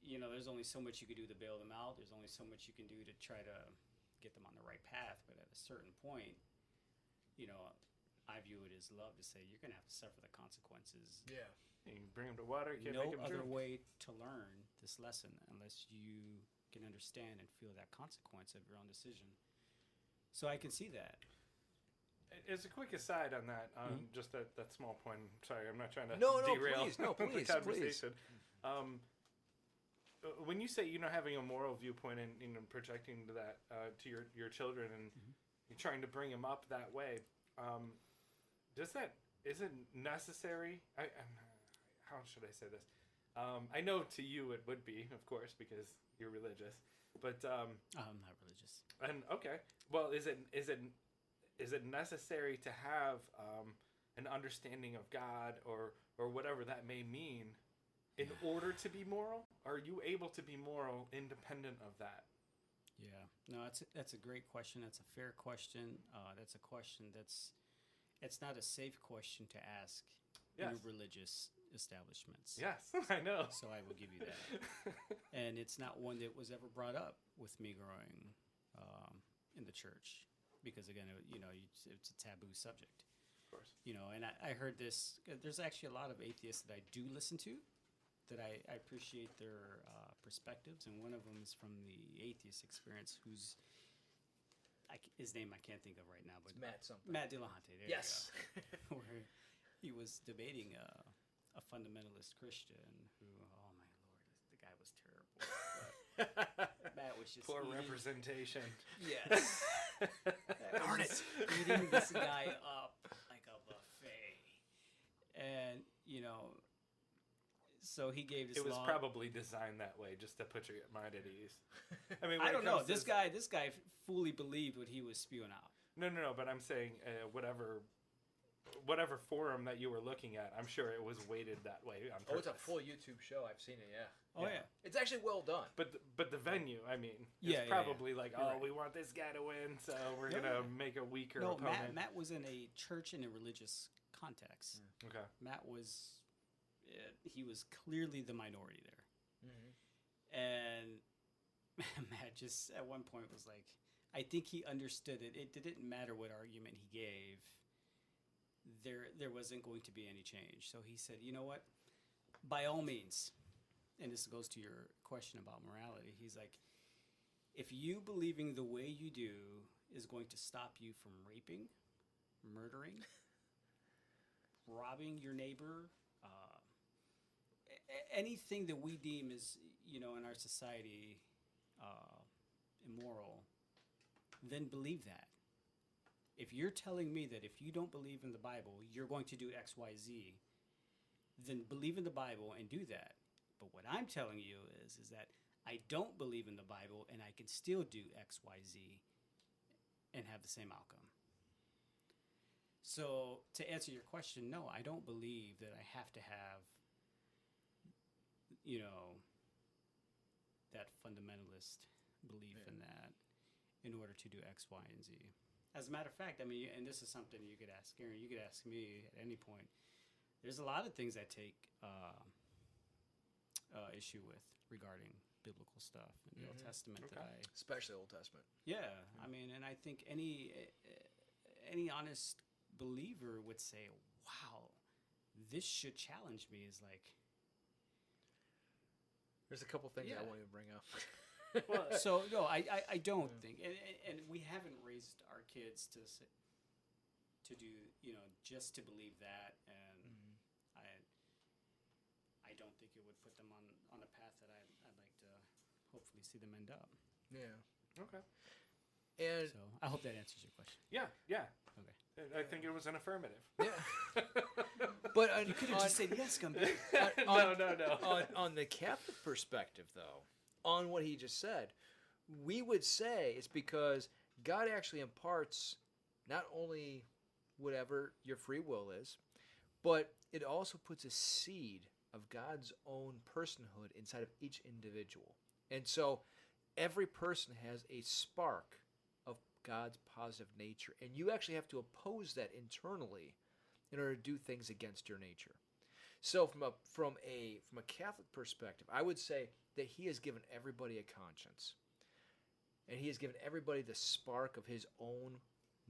there's only so much you can do to bail them out. There's only so much you can do to try to get them on the right path. But at a certain point, I view it as love to say you're going to have to suffer the consequences. Yeah. You can bring them to water, you can't No make them other drink. way to learn this lesson unless you can understand and feel that consequence of your own decision. So I can see that. As a quick aside on that, just that small point. Sorry, I'm not trying to No, derail please, no, the please, conversation. When you say having a moral viewpoint and projecting that to your children and you're trying to bring them up that way, is it necessary? How should I say this? I know to you it would be, of course, because you're religious. But I'm not religious. and okay, well, is it necessary to have an understanding of God or whatever that may mean in order to be moral? Are you able to be moral independent of that? Yeah, no, that's a great question. That's a fair question. That's a question it's not a safe question to ask Yes. in religious establishments. Yes, I know. So I will give you that. And it's not one that was ever brought up with me growing in the church because again, it's a taboo subject. Of course. And I heard this. There's actually a lot of atheists that I do listen to, that I appreciate their perspectives, and one of them is from the atheist experience, who's his name I can't think of right now, but It's Matt something. Matt Dillahunty. There Yes. you go. Where he was debating a fundamentalist Christian who, oh my lord, the guy was terrible. But Matt was just Poor eating, representation. yes, Darn it. eating this guy up like a buffet, and so he gave this. It was long, probably designed that way, just to put your mind at ease. I mean, when I it don't know. comes to This guy fully believed what he was spewing out. No. But I'm saying whatever forum that you were looking at, I'm sure it was weighted that way on purpose. Oh, it's a full YouTube show. I've seen it. Yeah. Oh yeah. It's actually well done. But the venue, I mean, Yeah, it's yeah, probably like, You're oh, right. we want this guy to win, so we're No, gonna yeah. make a weaker No, opponent. Matt was in a church and a religious context. Okay. Matt was, he was clearly the minority there. Mm-hmm. And Matt just at one point was like, I think he understood it. It didn't matter what argument he gave. There wasn't going to be any change. So he said, you know what? By all means, and this goes to your question about morality, he's like, if you believing the way you do is going to stop you from raping, murdering, robbing your neighbor, anything that we deem as, in our society immoral, then believe that. If you're telling me that if you don't believe in the Bible, you're going to do X, Y, Z, then believe in the Bible and do that. But what I'm telling you is that I don't believe in the Bible and I can still do X, Y, Z and have the same outcome. So to answer your question, no, I don't believe that I have to have, that fundamentalist belief in that in order to do X, Y, and Z. As a matter of fact, I mean, and this is something you could ask Aaron, you could ask me at any point. There's a lot of things I take issue with regarding biblical stuff in the Old Testament that I Especially Old Testament. yeah, I mean, and I think any honest believer would say, "Wow, this should challenge me." Is like, There's a couple things I Yeah. want to bring up. Well, so no, I don't think, and we haven't raised our kids to do just to believe that, and I don't think it would put them on a path that I'd like to hopefully see them end up. Yeah. okay. And So I hope that answers your question. Yeah. Okay. I think it was an affirmative. yeah. But You could have just said yes, Gumby. No. on the Catholic perspective, though, on what he just said, we would say it's because God actually imparts not only whatever your free will is, but it also puts a seed of God's own personhood inside of each individual. And so every person has a spark of God's positive nature, and you actually have to oppose that internally in order to do things against your nature. So from a Catholic perspective, I would say that he has given everybody a conscience. And he has given everybody the spark of his own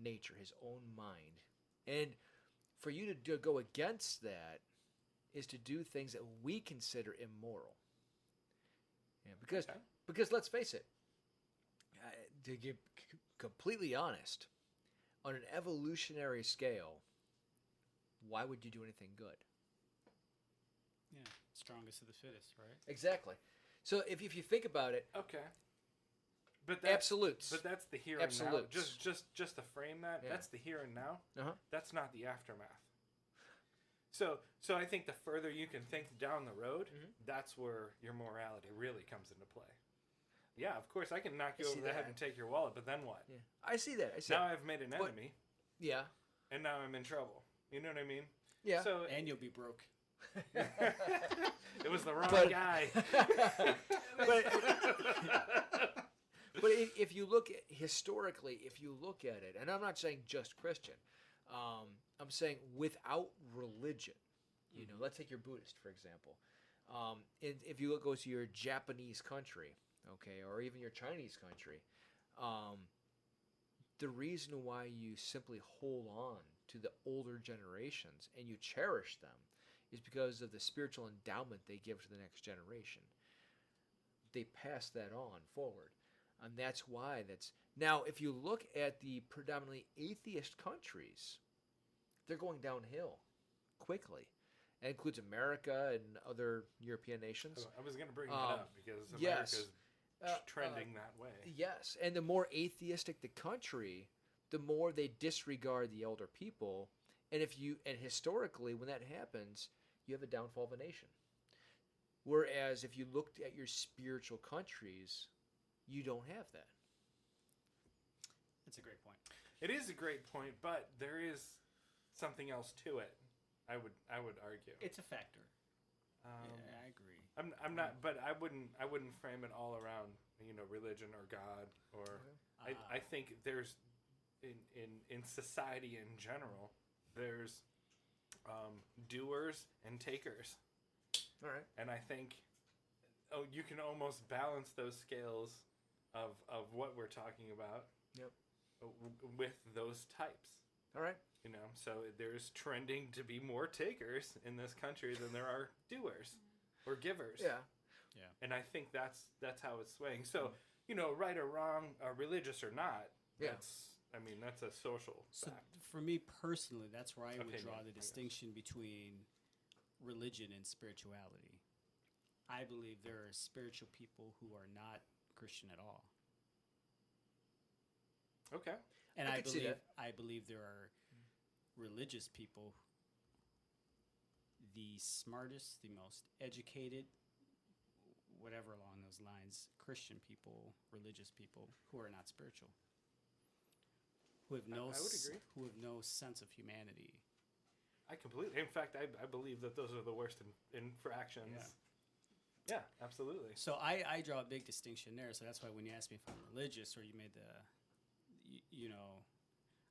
nature, his own mind. And for you to go against that is to do things that we consider immoral. Yeah, because let's face it, to get completely honest, on an evolutionary scale, why would you do anything good? Yeah, strongest of the fittest, right? Exactly. So if you think about it, Okay. But that's, absolutes. But that's the here Absolutes. and now. Just to frame that, Yeah. that's the here and now. Uh-huh. That's not the aftermath. So I think the further you can think down the road, that's where your morality really comes into play. Yeah, of course, I can knock you I over see the head that. and take your wallet, but then what? Yeah. I see that. Now I've made an But- enemy, Yeah. and now I'm in trouble. You know what I mean? Yeah. So And you'll be broke. it was the wrong But- guy. But if you look at, historically, if you look at it, and I'm not saying just Christian, I'm saying without religion. Let's take your Buddhist, for example. If you go to your Japanese country, okay, or even your Chinese country, the reason why you simply hold on to the older generations and you cherish them is because of the spiritual endowment they give to the next generation. They pass that on forward. And that's why that's now. If you look at the predominantly atheist countries, they're going downhill quickly. That includes America and other European nations. I was going to bring that up because yes. America's trending that way. Yes, and the more atheistic the country, the more they disregard the elder people. And historically, when that happens, you have a downfall of a nation. Whereas if you looked at your spiritual countries, you don't have that. That's a great point. It is a great point, but there is something else to it. I would argue It's a factor. Yeah, I agree. I'm not, but I wouldn't frame it all around religion or God or I think there's in society in general there's doers and takers. All right. And I think you can almost balance those scales of what we're talking about. Yep. With those types. All right. So there's trending to be more takers in this country than there are doers or givers. Yeah. Yeah. And I think that's how it's swaying. So, right or wrong, religious or not, Yeah. that's a social So fact. for me personally, that's where I would Opinion, draw I the guess. distinction between religion and spirituality. I believe there are spiritual people who are not Christian at all. Okay. And I could see that. I believe there are religious people, the smartest, the most educated, whatever along those lines, Christian people, religious people who are not spiritual. Who have I would agree. who have no sense of humanity. I completely. In fact, I believe that those are the worst infractions. Yeah, absolutely. So I draw a big distinction there. So that's why when you asked me if I'm religious or you made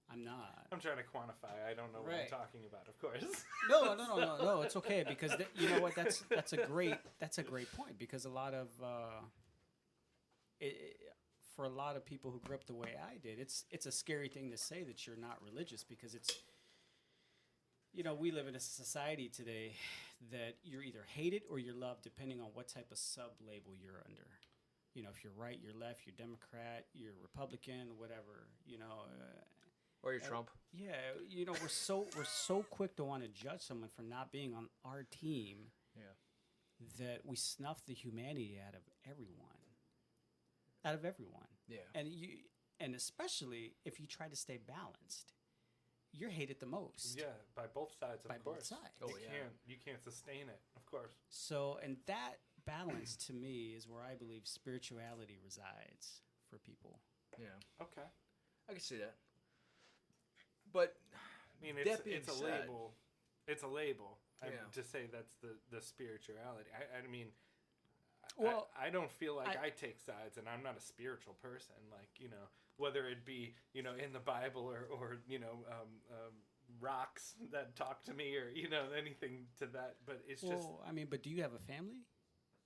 I'm not. I'm trying to quantify. I don't know what Right. I'm talking about, of course. No. It's okay because you know what? That's a great point because a lot of for a lot of people who grew up the way I did, it's a scary thing to say that you're not religious because it's we live in a society today that you're either hated or you're loved depending on what type of sub-label you're under. If you're right, you're left, you're Democrat, you're Republican, whatever, Or you're Trump. Yeah, we're so quick to want to judge someone for not being on our team. Yeah. That we snuff the humanity out of everyone. Yeah. And especially if you try to stay balanced, you're hated the most. Yeah, by both sides, of By both course. sides. Oh, You can't sustain it, of course. So, and that balance to me is where I believe spirituality resides for people. Yeah. Okay. I can see that. But I mean, that being it's a said- label. It's a label. Yeah. To say that's the spirituality. I mean, Well, I don't feel like I- I take sides, and I'm not a spiritual person. Like whether it be in the Bible or rocks that talk to me or anything to that. But it's just but do you have a family?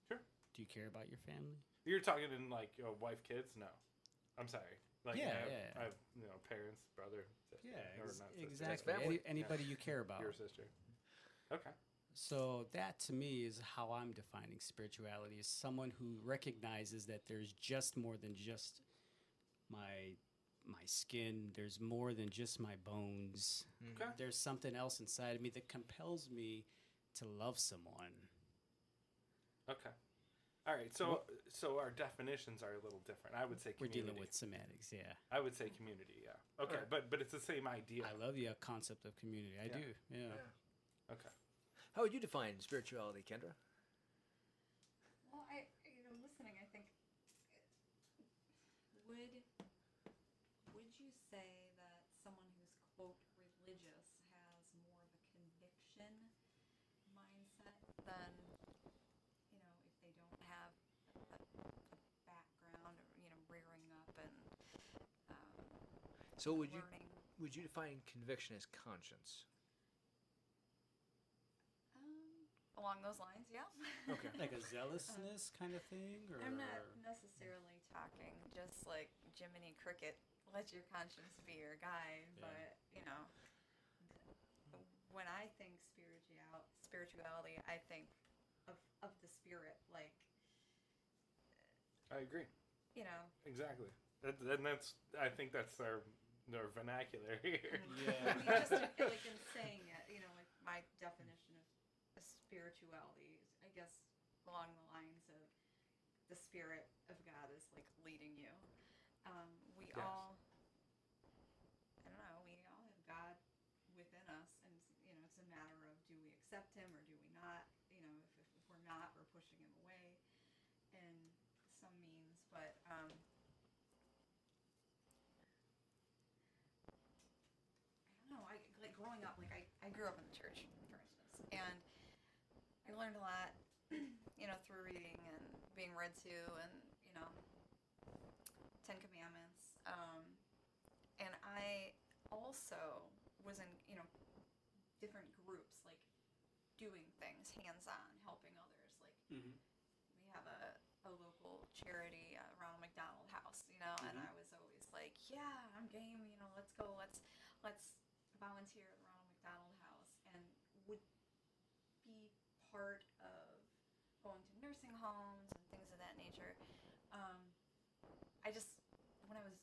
Sure. Do you care about your family? You're talking in like wife, kids. No, I'm sorry. Like Yeah, I have parents, brother, sister, or not sister, exactly. family. Anybody you care about. your sister. Okay. So that to me is how I'm defining spirituality as someone who recognizes that there's just more than just my skin. There's more than just my bones. Okay. There's something else inside of me that compels me to love someone. Okay. All right. So our definitions are a little different. I would say We're community. dealing with semantics, yeah. I would say community. Yeah. Okay. Alright. But it's the same idea. I love the concept of community. I do, yeah. Okay. how would you define spirituality, Kendra? Well, listening, I think, would you say that someone who's, quote, religious has more of a conviction mindset than, if they don't have a background or, rearing up and So learning? would you define conviction as conscience? Along those lines, yeah. Okay. Like a zealousness kind of thing? Or I'm not necessarily talking just like Jiminy Cricket, let your conscience be your guide, Yeah. but when I think spirituality, I think of the spirit, like I agree. you know, Exactly. I think that's their vernacular here. I mean, just like in saying it, you know, like my definition of spirituality is, I guess, along the lines of the spirit of God is like leading you. We Yes. all, I don't know, we all have God within us, and you know, it's a matter of do we accept Him or do we not? You know, if we're not, we're pushing Him away in some means, but I don't know. I like growing up. Like I grew up in the church, for instance, and I learned a lot, you know, through reading and being read to, and you know, Ten Commandments. And I also was in, you know, different groups, like doing things hands-on, helping others. Like Mm-hmm. we have a local charity, Ronald McDonald House, you know, and I was always like, yeah, I'm game, you know, let's go, let's volunteer at the Ronald McDonald House, and would be part of going to nursing homes and things of that nature. I just when I was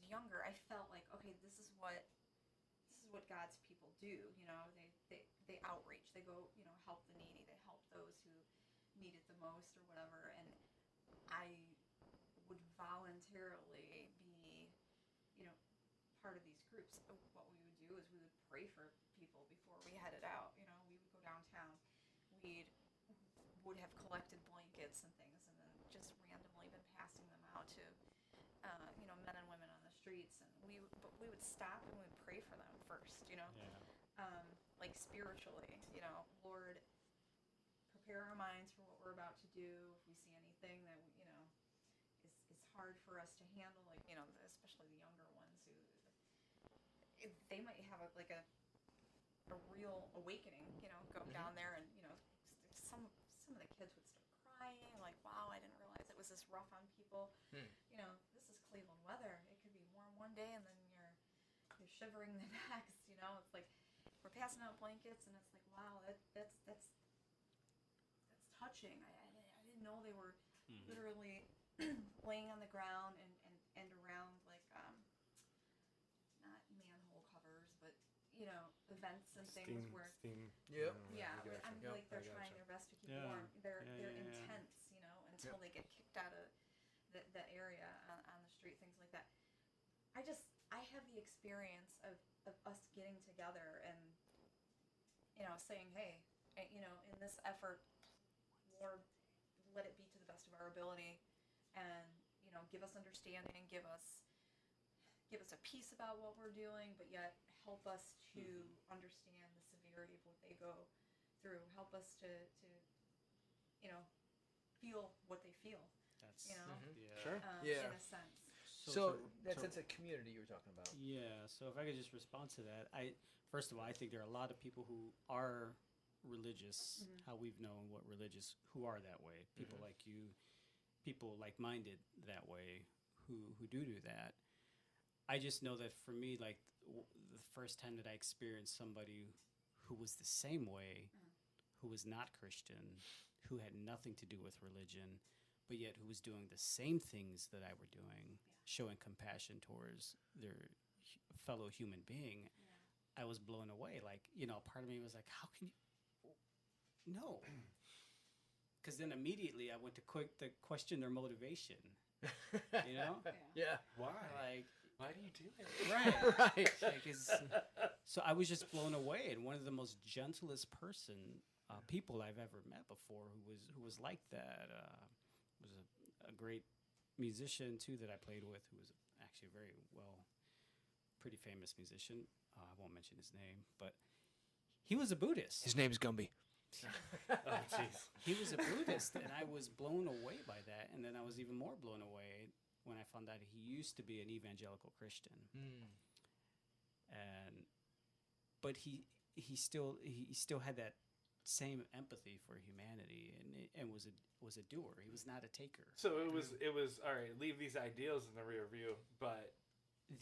younger, I felt like, okay, this is what God's people do. You know, they outreach, they go, you know, help the needy, they help those who need it the most or whatever. And I would voluntarily be, you know, part of these groups. So what we would do is we would pray for people before we headed out. You know, we would go downtown. Would have collected blankets and things, and then just randomly been passing them out to, you know, men and women on the streets. And we would stop and we would pray for them first. You know, like spiritually. You know, Lord, prepare our minds for what we're about to do. If we see anything that you know is hard for us to handle, like you know, especially the younger ones who they might have a real awakening. You know, go down there and you know some of the kids would start crying, like, wow, I didn't realize it was this rough on people. You know, this is Cleveland weather. It could be warm one day and then you're shivering the next, you know. It's like we're passing out blankets and it's like, wow, that's touching. I didn't know they were literally laying on the ground and around like not manhole covers, but you know, events and things where Steam. Yep. yeah, I I mean, gotcha. like they're I trying gotcha. their best to keep Yeah. warm. They're Yeah. intense, you know, until they get kicked out of the area on the street, things like that. I have the experience of us getting together and you know saying, hey, you know, in this effort, Lord, let it be to the best of our ability, and you know, give us understanding, give us a peace about what we're doing, but yet help us to understand the severity of what they go through. Help us to you know, feel what they feel. That's You know, yeah. Sure. Yeah. in a sense. So that sense of community you were talking about. Yeah, so if I could just respond to that, first of all, I think there are a lot of people who are religious, how we've known what religious, who are that way. People like you, people like-minded that way, who do that. I just know that for me, like the first time that I experienced somebody who was the same way, who was not Christian, who had nothing to do with religion, but yet who was doing the same things that I were doing, showing compassion towards their fellow human being, I was blown away. Like, you know, part of me was like, how can you? No. Because then immediately I went to question their motivation. You know? Yeah. Why? Like, Why do you do that? right. Right. Like, so I was just blown away, and one of the most gentlest people I've ever met before, who was like that, was a great musician too that I played with, who was actually a very pretty famous musician. I won't mention his name, but he was a Buddhist. His name's Gumby. Oh, jeez. He was a Buddhist, and I was blown away by that. And then I was even more blown away when I found out he used to be an evangelical Christian. But he still had that same empathy for humanity, and was a doer. He was not a taker. So it was all right. Leave these ideals in the rear view, but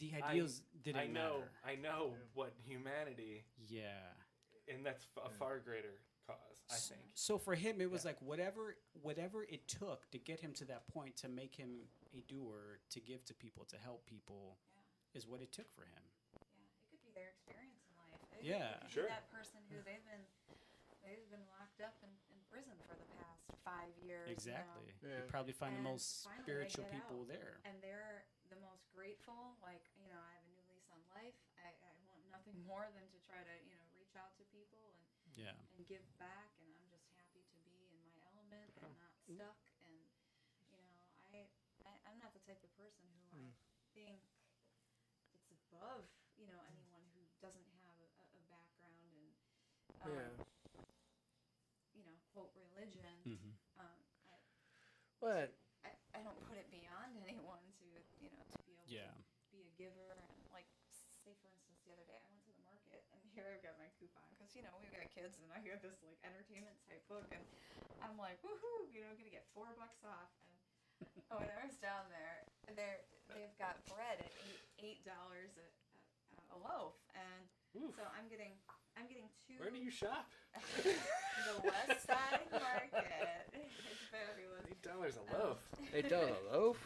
The ideals didn't I know matter. I know what humanity, Yeah. and that's a far greater cause, I think. So for him, it was Yeah. like whatever it took to get him to that point, to make him a doer, to give to people, to help people, Yeah. is what it took for him. Yeah, it could be their experience in life. Yeah. It could Sure. be that person who they've been locked up in prison for the past 5 years. Exactly. Yeah. You probably find the And most finally they spiritual get people out. there. And they're the most grateful. Like, I have a new lease on life. I want nothing more than to try to, reach out to people Yeah. and give back. And I'm just happy to be in my element and not stuck. And, I'm not the type of person who I think it's above, anyone who doesn't have a background in, quote, religion. Mm-hmm. But I don't put it beyond anyone to be able to be a giver. And like, say for instance, the other day I went to the market and here I've got my coupon because we've got kids and I got this like entertainment type book and I'm like, woohoo, gonna get $4 off. And when I was down there, they've got bread at $8 a loaf, and Oof. so I'm getting two. Where do you shop? The West Side Market. It's fabulous. $8 a loaf. $8 a loaf.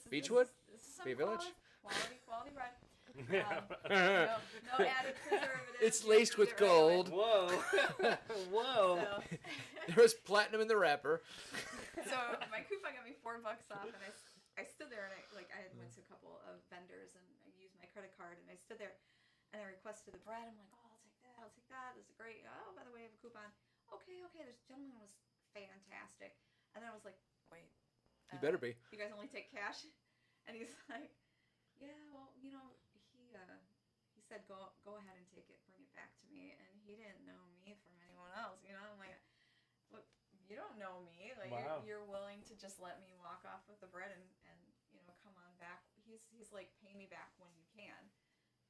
Beechwood? This is some Bay Village? Quality bread. Yeah. No added preservatives. It's no laced with food right away. gold. Whoa. Whoa. So, There was platinum in the wrapper. so my coupon got me $4 off, and I stood there and I had went to a couple of vendors and I used my credit card and I stood there and I requested the bread. I'm like, oh, I'll take that. This is great. Oh, by the way, I have a coupon. Okay. This gentleman was fantastic. And then I was like, wait. You better be. You guys only take cash? And he's like, yeah, well, he said go ahead and take it, bring it back to me. And he didn't know me from anyone else. I'm like, look, you don't know me. Like, Wow. you're willing to just let me walk off with the bread and come on back. He's like, pay me back when you can.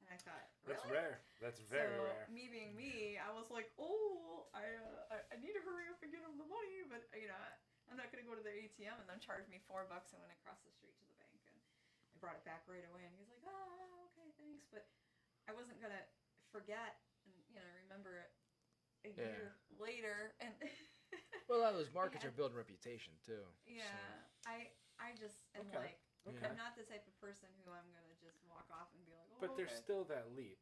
And I thought, really? That's rare. That's very so, rare. me being me, I was like, oh, I need to hurry up and get him the money, but I'm not gonna go to the ATM and then charge me $4 and went across the street to the bank and I brought it back right away and he's like, oh, okay, thanks, but I wasn't gonna forget and remember it a year later and. Well, a lot of those markets Yeah. are building reputation too. Yeah, So. I just am Okay. like, Okay. I'm not the type of person who I'm gonna just walk off and be like, oh, But there's okay. still that leap.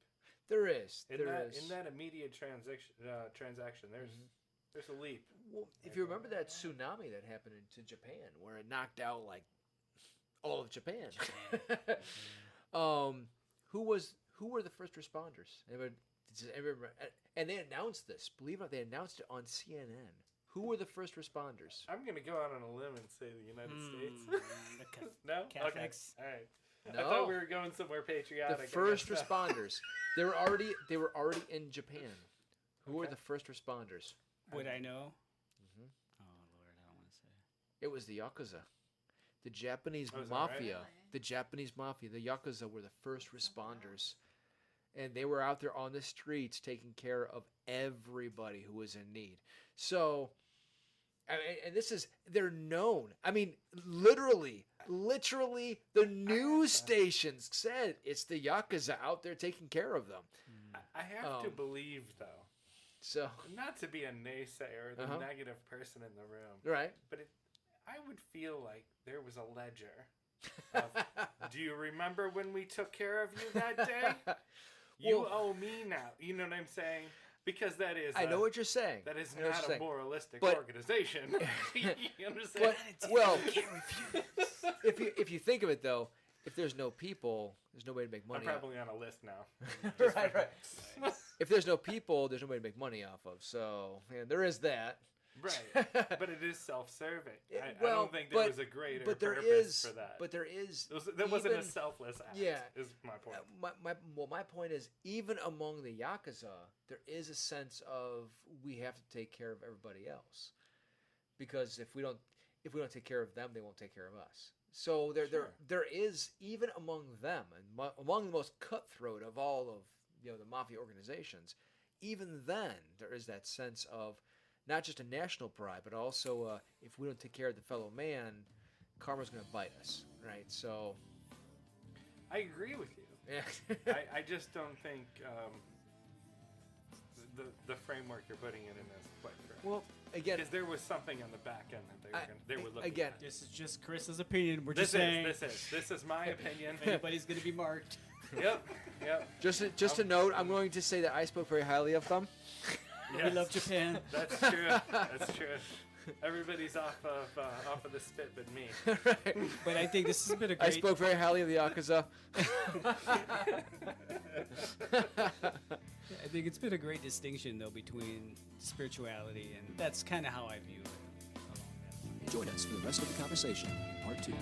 There is. In that immediate transaction, there's a leap. Well, if you remember that tsunami that happened to Japan, where it knocked out like all of Japan. Who were the first responders? And they announced this. Believe it or not, they announced it on CNN. Who were the first responders? I'm gonna go out on a limb and say the United States. No, Catholics. Okay, all right. No. I thought we were going somewhere patriotic. The I first guess. responders. They were already in Japan. Who were Okay. the first responders? Would I know? Mhm. Oh Lord, I don't want to say. It was the Yakuza. The Japanese Oh, is that right? mafia. Really? The Japanese mafia. The Yakuza were the first responders. And they were out there on the streets taking care of everybody who was in need. So, and this is, they're known. I mean, literally, the news stations said it's the Yakuza out there taking care of them. I have to believe, though, So, not to be a naysayer, the Uh-huh. negative person in the room, right. but I would feel like there was a ledger. Of, do you remember when we took care of you that day? You Well- owe me now. You know what I'm saying? Because that is. I know what you're saying. That is I know what not you're a saying. moralistic But- organization. You understand? But, well, if you think of it though, if there's no people, there's no way to make I'm money. probably on a list now. Right. If there's no people, there's no way to make money off of. So yeah, there is that. Right. But it is self-serving. I Well, don't think there but- was a greater but there purpose is. for that. But there is. That wasn't a even- selfless act. Yeah. Is my point. My point is, even among the Yakuza, there is a sense of we have to take care of everybody else, because if we don't take care of them, they won't take care of us. So there is, even among them, and among the most cutthroat of all of the mafia organizations, even then there is that sense of not just a national pride, but also if we don't take care of the fellow man, karma's going to bite us, right? So I agree with you. yeah. I just don't think the framework you're putting it in is quite correct. Well, again, Because there was something on the back end that they were looking again, at. This is just Chris's opinion. We're This just saying. this is my opinion. If anybody's gonna be marked. Yep. just a note, I'm going to say that I spoke very highly of them. We Yes. love Japan. That's true. That's true. Everybody's off of the spit but me. Right. But I think this has been a I great. spoke very highly of the Yakuza. I think it's been a great distinction though between spirituality, and that's kind of how I view it. Along that line. Join us for the rest of the conversation in part 2.